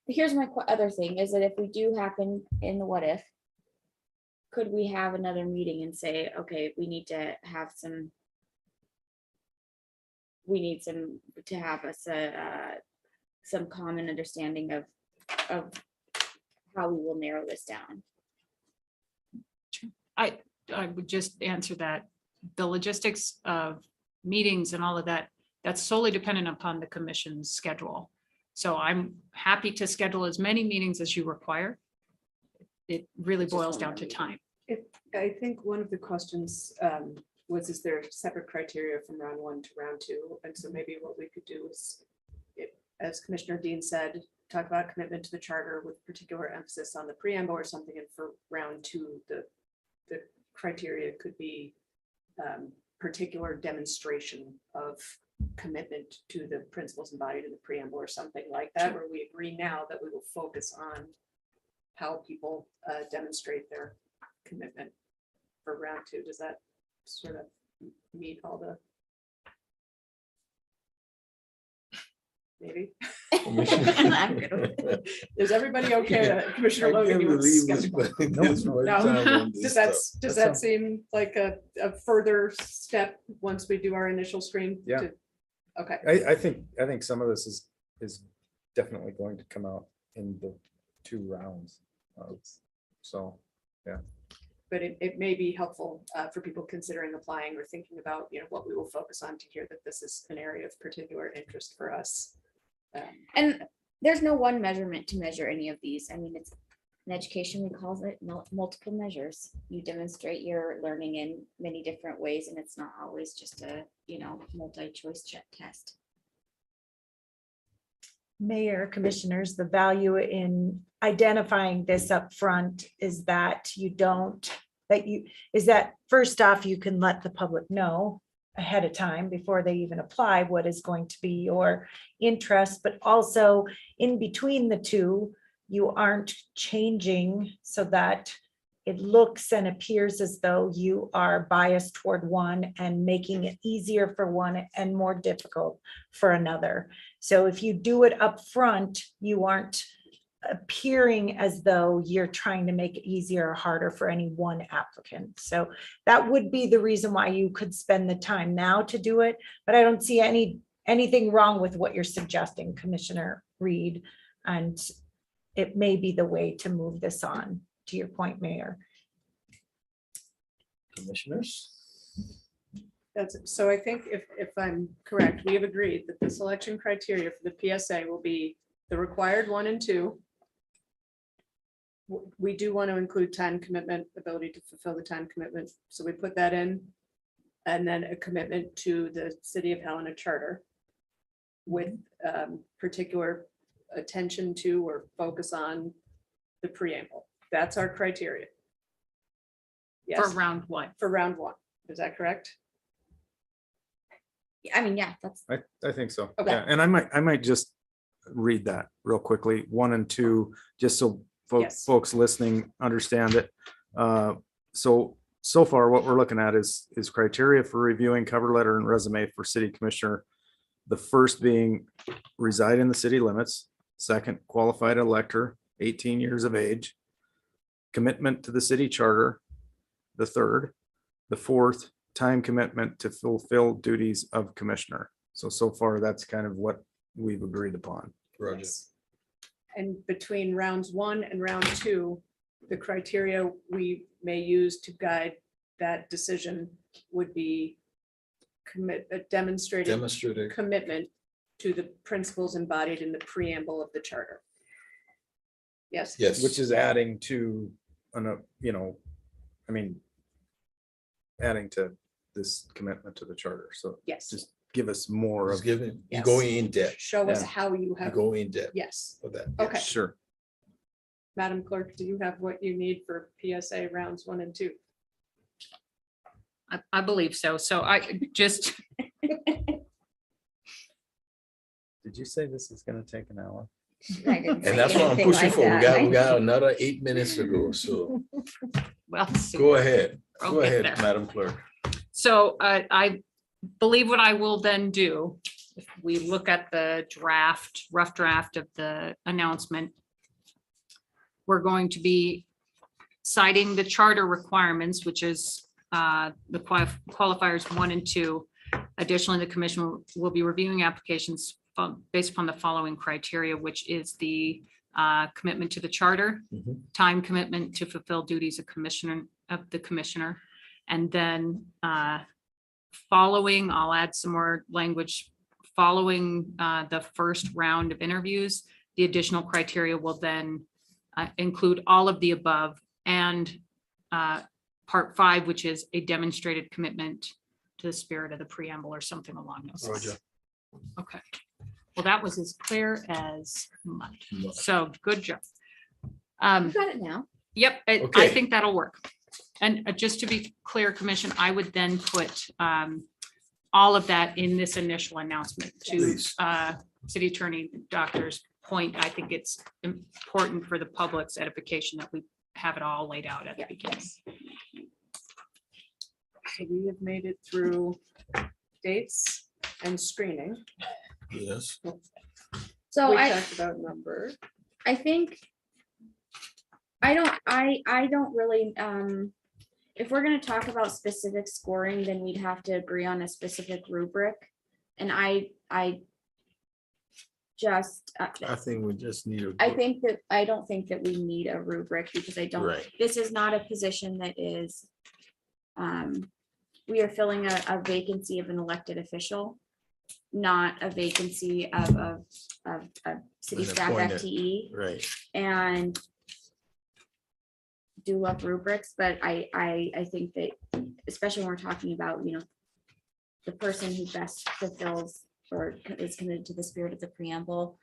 But here's my other thing is that if we do happen in the what if, could we have another meeting and say, okay, we need to have some common understanding of how we will narrow this down. I would just answer that. The logistics of meetings and all of that, that's solely dependent upon the commission's schedule. So I'm happy to schedule as many meetings as you require. It really boils down to time. I think one of the questions was, is there separate criteria from round 1 to round 2? And so maybe what we could do is, as Commissioner Dean said, talk about commitment to the charter with particular emphasis on the preamble or something. And for round 2, the criteria could be particular demonstration of commitment to the principles embodied in the preamble or something like that, where we agree now that we will focus on how people demonstrate their commitment for round 2. Does that sort of meet all the? Maybe. I'm good with it. Is everybody okay? Commissioner Logan, you were skeptical. No. Does that seem like a further step once we do our initial screen? Yeah. Okay. I think some of this is definitely going to come out in the 2 rounds. So, yeah. But it may be helpful for people considering applying or thinking about, what we will focus on, to hear that this is an area of particular interest for us. And there's no one measurement to measure any of these. I mean, it's in education, we call it multiple measures. You demonstrate your learning in many different ways, and it's not always just a, multi-choice check test. Mayor, commissioners, the value in identifying this up front is that first off, you can let the public know ahead of time before they even apply what is going to be your interest, but also in between the 2, you aren't changing so that it looks and appears as though you are biased toward one and making it easier for one and more difficult for another. So if you do it up front, you aren't appearing as though you're trying to make it easier or harder for any one applicant. So that would be the reason why you could spend the time now to do it. But I don't see anything wrong with what you're suggesting, Commissioner Reed. And it may be the way to move this on, to your point, Mayor. Commissioners? So I think if I'm correct, we have agreed that the selection criteria for the PSA will be the required 1 and 2. We do want to include time commitment, ability to fulfill the time commitment. So we put that in. And then a commitment to the City of Helena charter with particular attention to or focus on the preamble. That's our criteria. For Yes, round 1. for round 1. Is that correct? I mean, yeah, that's, I think so. Okay. Yeah, and I might just read that real quickly, 1 and 2, just so Yes. folks listening understand it. So far, what we're looking at is criteria for reviewing cover letter and resume for city commissioner. The first being reside in the city limits, second, qualified elector, 18 years of age, commitment to the city charter, the third, the fourth, time commitment to fulfill duties of commissioner. So far, that's kind of what we've agreed upon. Roger. Yes. And between rounds 1 and round 2, the criteria we may use to guide that decision would be a demonstrated Demonstrated. commitment to the principles embodied in the preamble of the charter. Yes. Yes. Which is adding to, adding to this commitment to the charter. So Yes. just give us more It's of. giving, you're Yes. going in depth. Show us Yeah. how you You have. go in depth Yes. for that. Okay. Sure. Madam Clerk, do you have what you need for PSA rounds 1 and 2? I believe so. So I just, Did you say this is gonna take an hour? I didn't say And that's what I'm anything pushing like for. We that. got another 8 minutes to go. So well. go ahead. I'll Go get ahead, there. Madam Clerk. So I believe what I will then do, if we look at the rough draft of the announcement, we're going to be citing the charter requirements, which is the qualifiers 1 and 2. Additionally, the commission will be reviewing applications based upon the following criteria, which is the commitment to the charter, Mhm. time commitment to fulfill duties of the commissioner. And then following, I'll add some more language, following the first round of interviews, the additional criteria will then include all of the above and part 5, which is a demonstrated commitment to the spirit of the preamble or something along those lines. Roger. Okay. Well, that was as clear as mud. Mud. So good job. You got it now. Yep, I Okay. think that'll work. And just to be clear, Commission, I would then put all of that in this initial announcement to Please. City Attorney Doctor's point. I think it's important for the public's edification that we have it all laid out at the beginning. So we have made it through dates and screening. Yes. So We I, talked about number. I think I don't really, if we're gonna talk about specific scoring, then we'd have to agree on a specific rubric. And I just, I think we just need. I don't think that we need a rubric because I don't, Right. this is not a position that is, we are filling a vacancy of an elected official, not a vacancy of a city An staff appointed. FTE. Right. And do love rubrics, but I think that, especially when we're talking about, the person who best fulfills or is committed to the spirit of the preamble.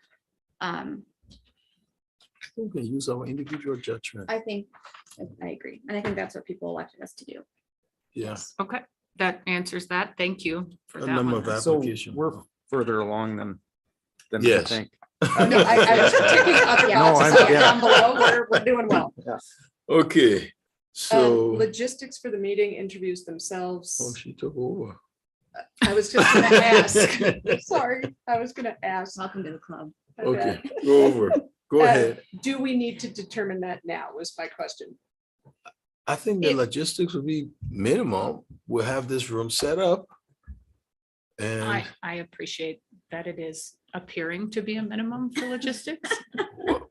I think we use our individual judgment. I think, I agree. And I think that's what people elected us to do. Yeah. Okay, that answers that. Thank you for A that number one. of So application. we're further along than I Yes. think. No, I was ticking up the No, boxes I'm- yeah. down below. We're doing well. Okay, so. Logistics for the meeting, interviews Oh, themselves. she took over. I was just gonna ask. Sorry, I was gonna ask. Welcome to the club. My Okay, bad. go over. Go ahead. Do we need to determine that now was my question. I think the logistics will be minimum. We'll have this room set up. And I appreciate that it is appearing to be a minimum for logistics.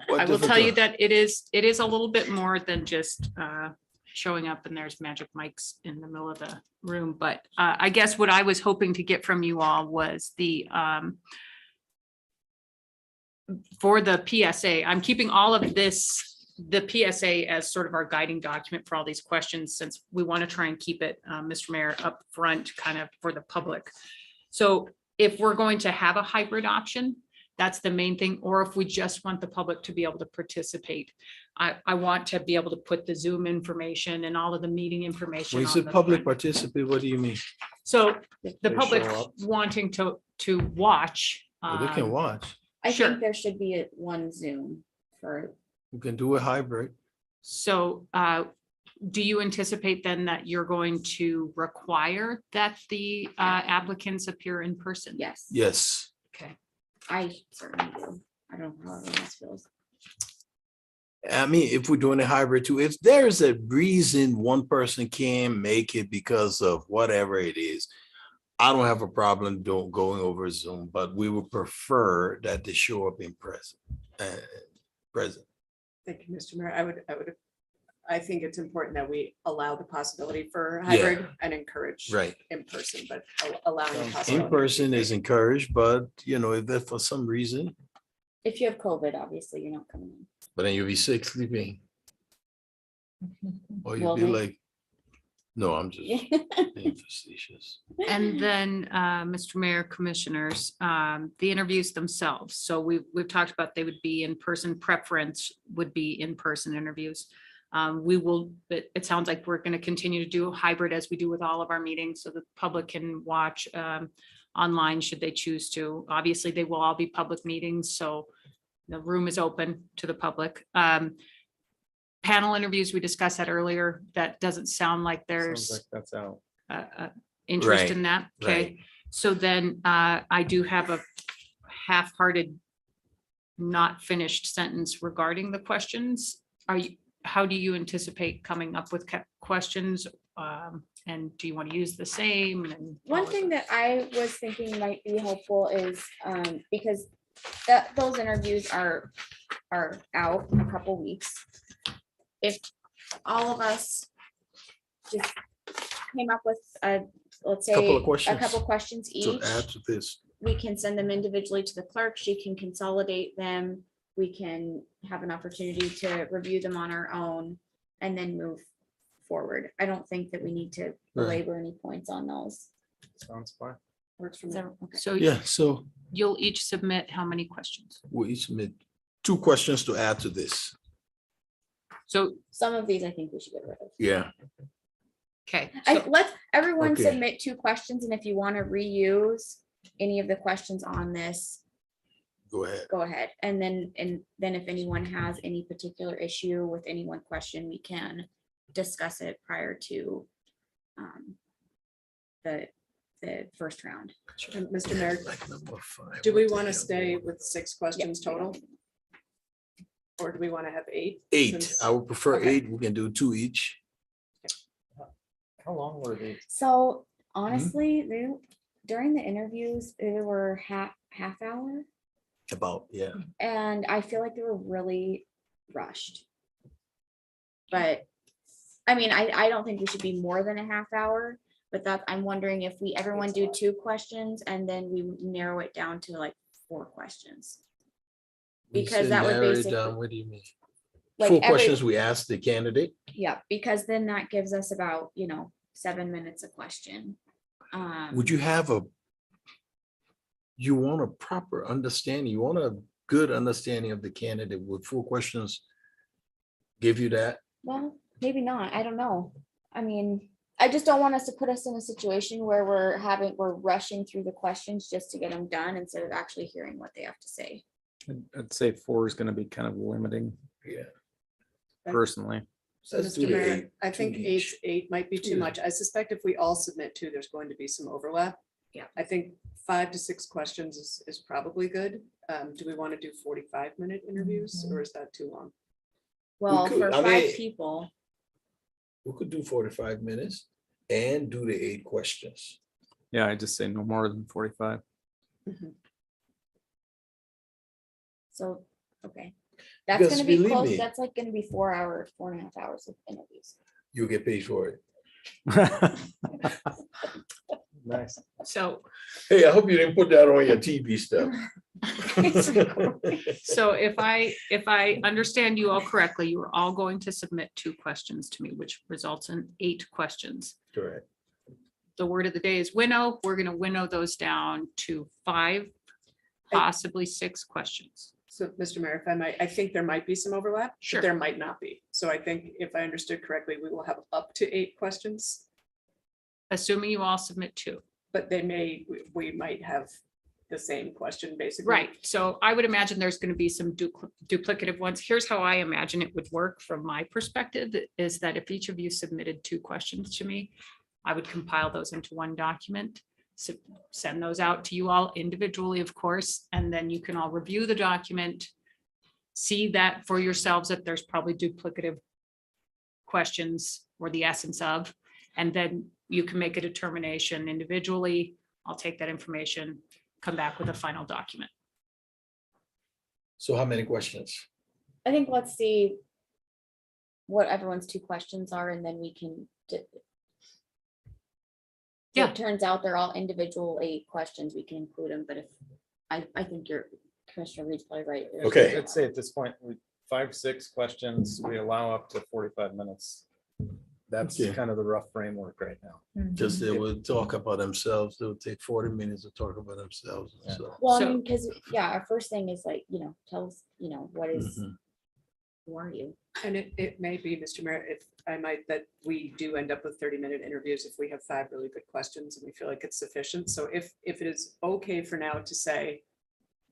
what I will tell you difficult- that it is a little bit more than just showing up and there's magic mics in the middle of the room. But I guess what I was hoping to get from you all was the for the PSA, I'm keeping all of this, the PSA as sort of our guiding document for all these questions, since we want to try and keep it, Mr. Mayor, up front kind of for the public. So if we're going to have a hybrid option, that's the main thing, or if we just want the public to be able to participate. I want to be able to put the Zoom information and all of the meeting information. When you on say the public front. participate, what do you mean? So the They public show up. wanting to watch. Well, they can watch. I Sure. think there should be one Zoom for, We can do a hybrid. So do you anticipate then that you're going to require that the applicants appear in person? yes. Yes. Okay. I certainly do. I don't know how everyone else feels. I mean, if we're doing a hybrid too, if there's a reason one person can't make it because of whatever it is, I don't have a problem going over Zoom, but we would prefer that they show up in person. Present. Thank you, Mr. Mayor. I think it's important that we allow the possibility for hybrid and encourage Right. in person, but allowing the In possibility. person is encouraged, but if that for some reason, If you have COVID, obviously you're not coming in. but then you'll be sick sleeping. Or you'll Well, be me- like, no, I'm just being facetious. And then, Mr. Mayor, Commissioners, the interviews themselves. So we've talked about they would be in person, preference would be in-person interviews. We will, it sounds like we're going to continue to do hybrid as we do with all of our meetings so the public can watch online should they choose to. Obviously, they will all be public meetings, so the room is open to the public. Panel interviews, we discussed that earlier. That doesn't sound like Sounds there's like that's out. interest Right, in that. Okay, right. so then I do have a half-hearted, not finished sentence regarding the questions. How do you anticipate coming up with questions? And do you want to use the same? And One thing that I was thinking might be helpful is, because those interviews are out a couple weeks. If all of us just came up with let's say, Couple of a questions couple questions To each, add to this, we can send them individually to the clerk. She can consolidate them. We can have an opportunity to review them on our own and then move forward. I don't think that we need to belabor any points on those. Sounds fine. Works for Is me. that okay? So yeah, so you'll each submit how many questions? we each submit 2 questions to add to this. So, Some of these I think we should get rid of. Yeah, okay, so Let's everyone Okay. submit 2 questions, and if you want to reuse any of the questions on this, go ahead. go ahead. And then if anyone has any particular issue with any one question, we can discuss it prior to the first round. And Mr. Mayor, Like number 5, do we what the want to hell? stay with 6 questions total? Or do we want to have 8? 8, Since- I would prefer Okay. 8. We can do 2 each. How long were they? So honestly, during the interviews, they were half hour, About, yeah. and I feel like they were really rushed. But I mean, I don't think we should be more than a half hour, but I'm wondering if everyone do 2 questions and then we narrow it down to like 4 questions. When you Because say that would narrow it basically- down, what do you mean? Like 4 every- questions we ask the candidate. Yeah, because then that gives us about, 7 minutes a question. Would you have you want a proper understanding, you want a good understanding of the candidate with 4 questions? Give you that? Well, maybe not. I don't know. I mean, I just don't want us to put us in a situation where we're rushing through the questions just to get them done instead of actually hearing what they have to say. I'd say 4 is going to be kind of limiting Yeah. personally. So, Let's do Mr. the Mayor, 8, I 2 think each. 8 might be too Yeah. much. I suspect if we all submit 2, there's going to be some overlap. Yeah. I think 5 to 6 questions is probably good. Do we want to do 45-minute interviews or is that too long? Well, could. for I 5 mean- people, We could do 45 minutes and do the 8 questions. Yeah, I just say no more than 45. so, okay. That's Because gonna be believe close. me- That's like gonna be 4.5 hours of interviews. You get paid for it. Nice. so Hey, I hope you didn't put that on your TV stuff. So if I understand you all correctly, you are all going to submit 2 questions to me, which results in 8 questions. Correct. The word of the day is winnow. We're going to winnow those down to 5, possibly 6 questions. So, Mr. Mayor, if I might, I think there might be some overlap. but Sure. There might not be. So I think if I understood correctly, we will have up to 8 questions. assuming you all submit 2. But we might have the same question, basically. Right, so I would imagine there's going to be some duplicative ones. Here's how I imagine it would work from my perspective, is that if each of you submitted 2 questions to me, I would compile those into one document, send those out to you all individually, of course, and then you can all review the document, see that for yourselves, that there's probably duplicative questions or the essence of, and then you can make a determination individually. I'll take that information, come back with a final document. So how many questions? I think let's see what everyone's 2 questions are, and then we can. Yeah. It turns out they're all individual 8 questions, we can include them, but if, I think your Commissioner Reed's probably right. There's- Okay. I'd say at this point, 5, 6 questions, we allow up to 45 minutes. That's Okay. kind of the rough framework right now. Just they will talk about themselves. They'll take 40 minutes to talk about themselves. Yeah. So. Well, I So- mean, because, yeah, our first thing is like, tell us, what is, Mhm. who are you? And it may be, Mr. Mayor, if I might, that we do end up with 30-minute interviews if we have 5 really good questions and we feel like it's sufficient. So if it is okay for now to say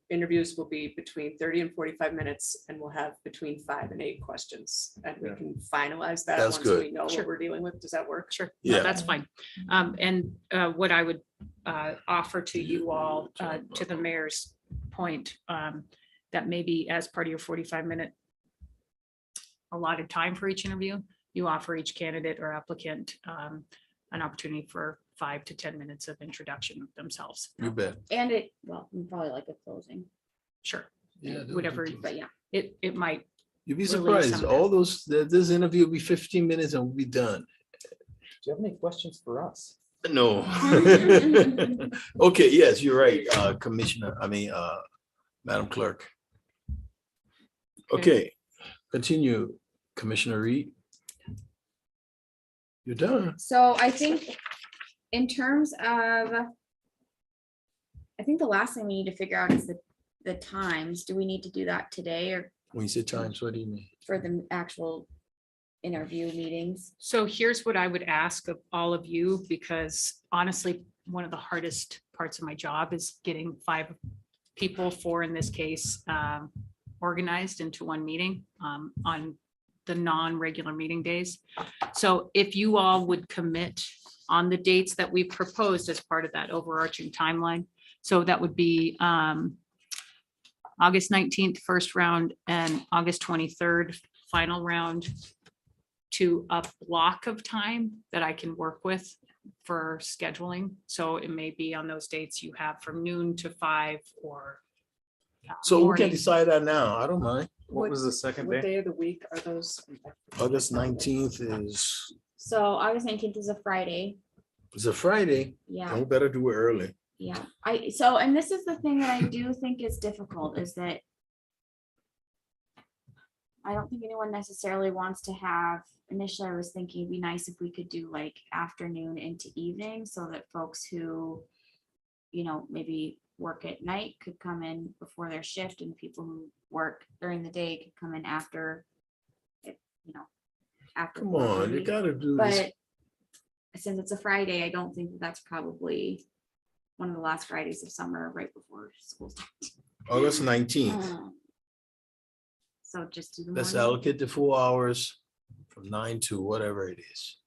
interviews will be between 30 and 45 minutes and we'll have between 5 and 8 questions. And we Yeah. can finalize that That's once good. we know Sure. what we're dealing with. Does that work? Sure, no, Yeah. that's fine. And what I would offer to you all, to the mayor's point, that maybe as part of your 45-minute allotted time for each interview, you offer each candidate or applicant an opportunity for 5 to 10 minutes of introduction of themselves. You bet. And probably like a closing, Sure, Yeah, they'll do whatever, close. but yeah. it might, You'd be release surprised. some of All those, this interview will be 15 minutes and we'll be done. Do you have any questions for us? No. Okay, yes, you're right, Commissioner, Madam Clerk. Okay, continue, Commissioner Reed. You're done. So I think in terms of, I think the last thing we need to figure out is the times. Do we need to do that today or When you say times, what do you mean? for the actual interview meetings? so here's what I would ask of all of you, because honestly, one of the hardest parts of my job is getting 5 people, 4 in this case, organized into one meeting on the non-regular meeting days. So if you all would commit on the dates that we proposed as part of that overarching timeline. So that would be August 19th, first round, and August 23rd, final round, to a block of time that I can work with for scheduling. So it may be on those dates you have from noon to 5 or So we can morning. decide that now. I don't mind. What was the second What day? day of the week are those? August 19th is, So August 19th is a Friday. it's a Friday. Yeah, We better do it early. yeah. And this is the thing that I do think is difficult is that I don't think anyone necessarily wants to have, initially I was thinking it'd be nice if we could do like afternoon into evening so that folks who, maybe work at night could come in before their shift and people who work during the day could come in after, after. Come on, you 4:30. gotta do this. But since it's a Friday, I don't think that's probably one of the last Fridays of summer right before school starts. August 19th. So just do the Let's morning. allocate the 4 hours from 9 to whatever it is.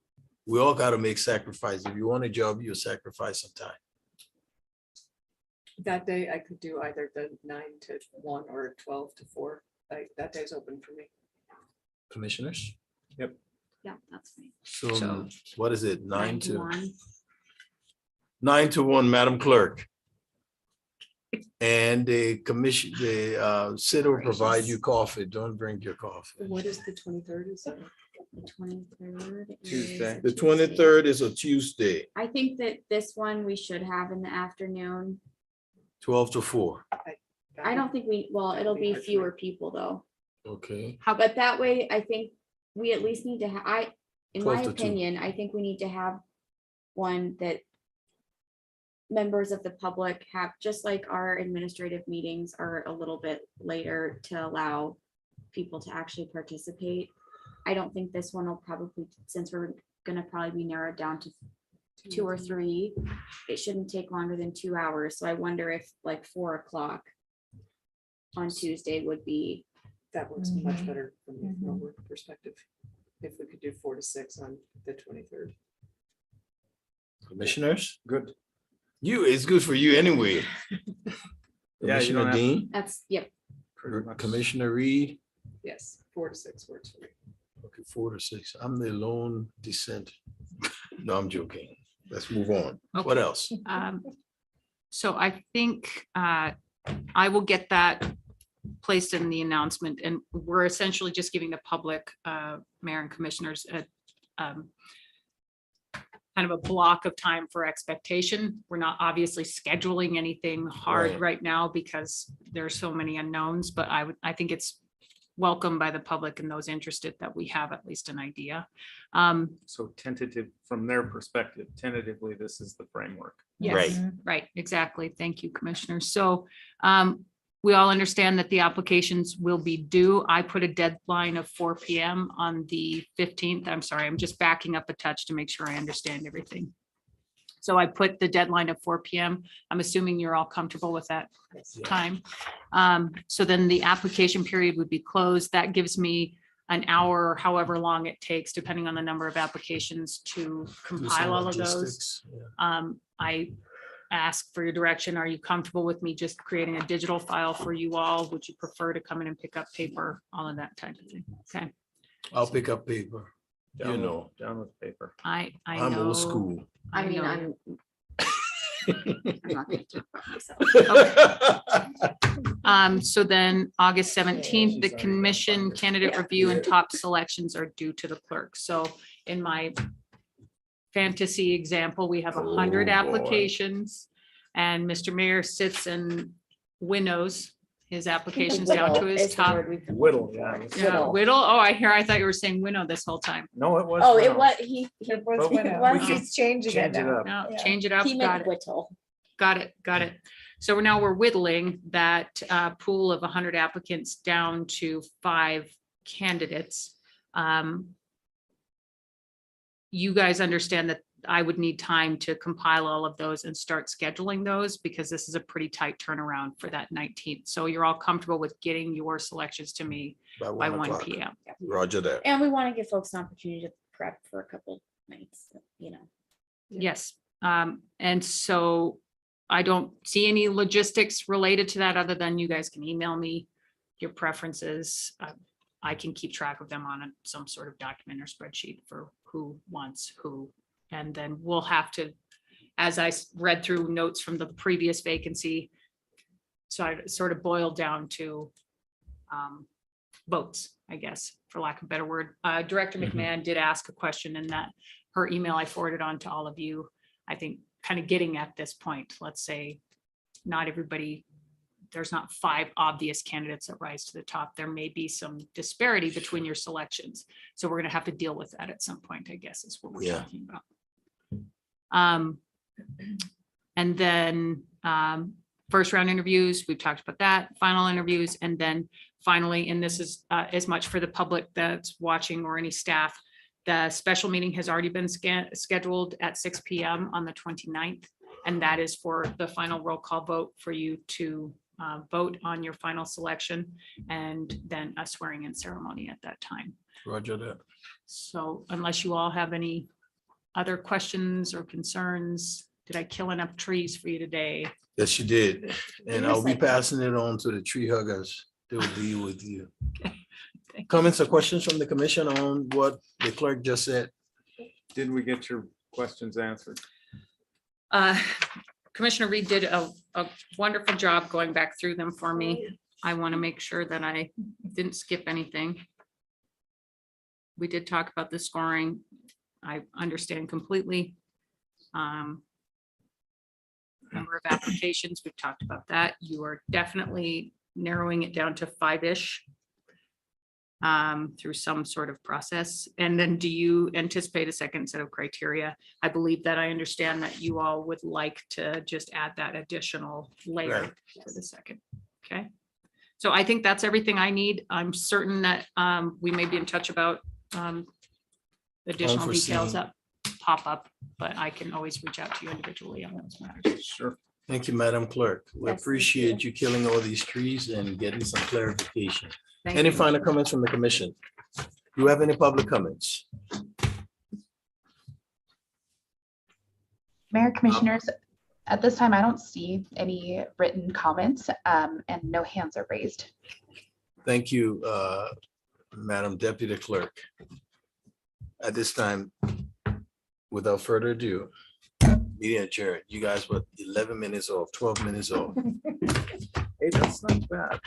We all gotta make sacrifices. If you want a job, you sacrifice some time. That day I could do either the 9 to 1 or 12 to 4. That day's open for me. Commissioners? Yeah, that's fine. So So- what is it? 9 to 1. 9 to 1, Madam Clerk. And the city will provide you coffee. Don't drink your coffee. What is the 23rd? Is that? The 23rd. is Tuesday. a The Tuesday. 23rd is a Tuesday, I think that this one we should have in the afternoon. 12 to 4. I don't think it'll be fewer people though. Okay, But that way, I think we at least need to in 12 my to 2. opinion, I think we need to have one that members of the public have, just like our administrative meetings are a little bit later to allow people to actually participate. I don't think this one will probably, since we're gonna probably be narrowed down to 2 or 3. It shouldn't take longer than 2 hours. So I wonder if like 4 o'clock on Tuesday would be, That works much Mhm. better from a Mhm. work perspective. If we could do 4 to 6 on the 23rd. Commissioners, Good. it's good for you anyway. Yeah, you Commissioner don't have- Dean, that's, yep. Pretty much. Commissioner Reed, Yes, 4 to 6 works for me. okay, 4 to 6. I'm the lone dissent. No, I'm joking. Let's move on. What else? So I think I will get that placed in the announcement, and we're essentially just giving the public, mayor and commissioners, kind of a block of time for expectation. We're not obviously scheduling anything hard Right. right now because there's so many unknowns, but I think it's welcome by the public and those interested that we have at least an idea. So tentative, from their perspective, tentatively, this is the framework. Yes, Right. right, exactly. Thank you, Commissioner. So we all understand that the applications will be due. I put a deadline of 4 PM on the 15th. I'm sorry, I'm just backing up a touch to make sure I understand everything. So I put the deadline of 4 PM. I'm assuming you're all comfortable with that Yeah. time. So then the application period would be closed. That gives me an hour, or however long it takes, depending on the number of applications to Do some compile all of those. logistics, yeah. I ask for your direction. Are you comfortable with me just creating a digital file for you all? Would you prefer to come in and pick up paper? All of that type of thing. Okay, I'll pick up paper. You Down with- know, Down with paper. I I'm know. old school. I mean, know. I'm not gonna talk about myself. So then August 17th, the commission candidate review and top selections are due to the clerk. So in my fantasy example, we have 100 Oh, boy. applications and Mr. Mayor sits and winnows his applications down to Whittle his is the top. word we've been Whittle, looking yeah. for. Yeah, Whittle. whittle. Oh, I thought you were saying winnow this whole time. No, it was. Oh, it Reynolds. was, he It was But we winnow. was- He's changing it Change it now. up. No, Yeah. change it up. he Got meant it. whittle. Got it, got it. So now we're whittling that pool of 100 applicants down to 5 candidates. You guys understand that I would need time to compile all of those and start scheduling those because this is a pretty tight turnaround for that 19th. So you're all comfortable with getting your selections to me by 1 o'clock. PM. Roger that. And we want to give folks an opportunity to prep for a couple nights, you know. Yes, and so I don't see any logistics related to that other than you guys can email me your preferences. I can keep track of them on some sort of document or spreadsheet for who wants who. And then we'll have to, as I read through notes from the previous vacancy, so I sort of boiled down to votes, I guess, for lack of a better word. Director Mhm. McMahon did ask a question in that her email I forwarded on to all of you. I think kind of getting at this point, let's say not everybody, there's not 5 obvious candidates that rise to the top. There may be some disparity between your selections. So we're going to have to deal with that at some point, I guess, is what we're Yeah. talking about. And then first round interviews, we've talked about that, final interviews, and then finally, and this is as much for the public that's watching or any staff, the special meeting has already been scheduled at 6 PM on the 29th. And that is for the final roll call vote for you to vote on your final selection and then a swearing in ceremony at that time. Roger that. So unless you all have any other questions or concerns, did I kill enough trees for you today? Yes, you did. And I'll be Recycle. passing it on to the tree huggers. They will deal with you. Thank you. Comments or questions from the commission on what the clerk just said? Did we get your questions answered? Commissioner Reed did a wonderful job going back through them for me. I want to make sure that I didn't skip anything. We did talk about the scoring. I understand completely. Number of applications, we've talked about that. You are definitely narrowing it down to 5-ish through some sort of process. And then do you anticipate a second set of criteria? I believe that I understand that you all would like to just add that additional layer Right. for the second. Okay. So I think that's everything I need. I'm certain that we may be in touch about additional details Unforeseen. up pop up, but I can always reach out to you individually on those matters. Sure. Thank you, Madam Clerk. We Yes, thank appreciate you killing all these trees and getting some clarification. Thank Any you. final comments from the commission? Do you have any public comments? Mayor, Commissioners, at this time, I don't see any written comments and no hands are raised. Thank you, Madam Deputy Clerk. At this time, without further ado, meeting adjourned. You guys were 11 minutes off, 12 minutes off. Hey, that's not bad.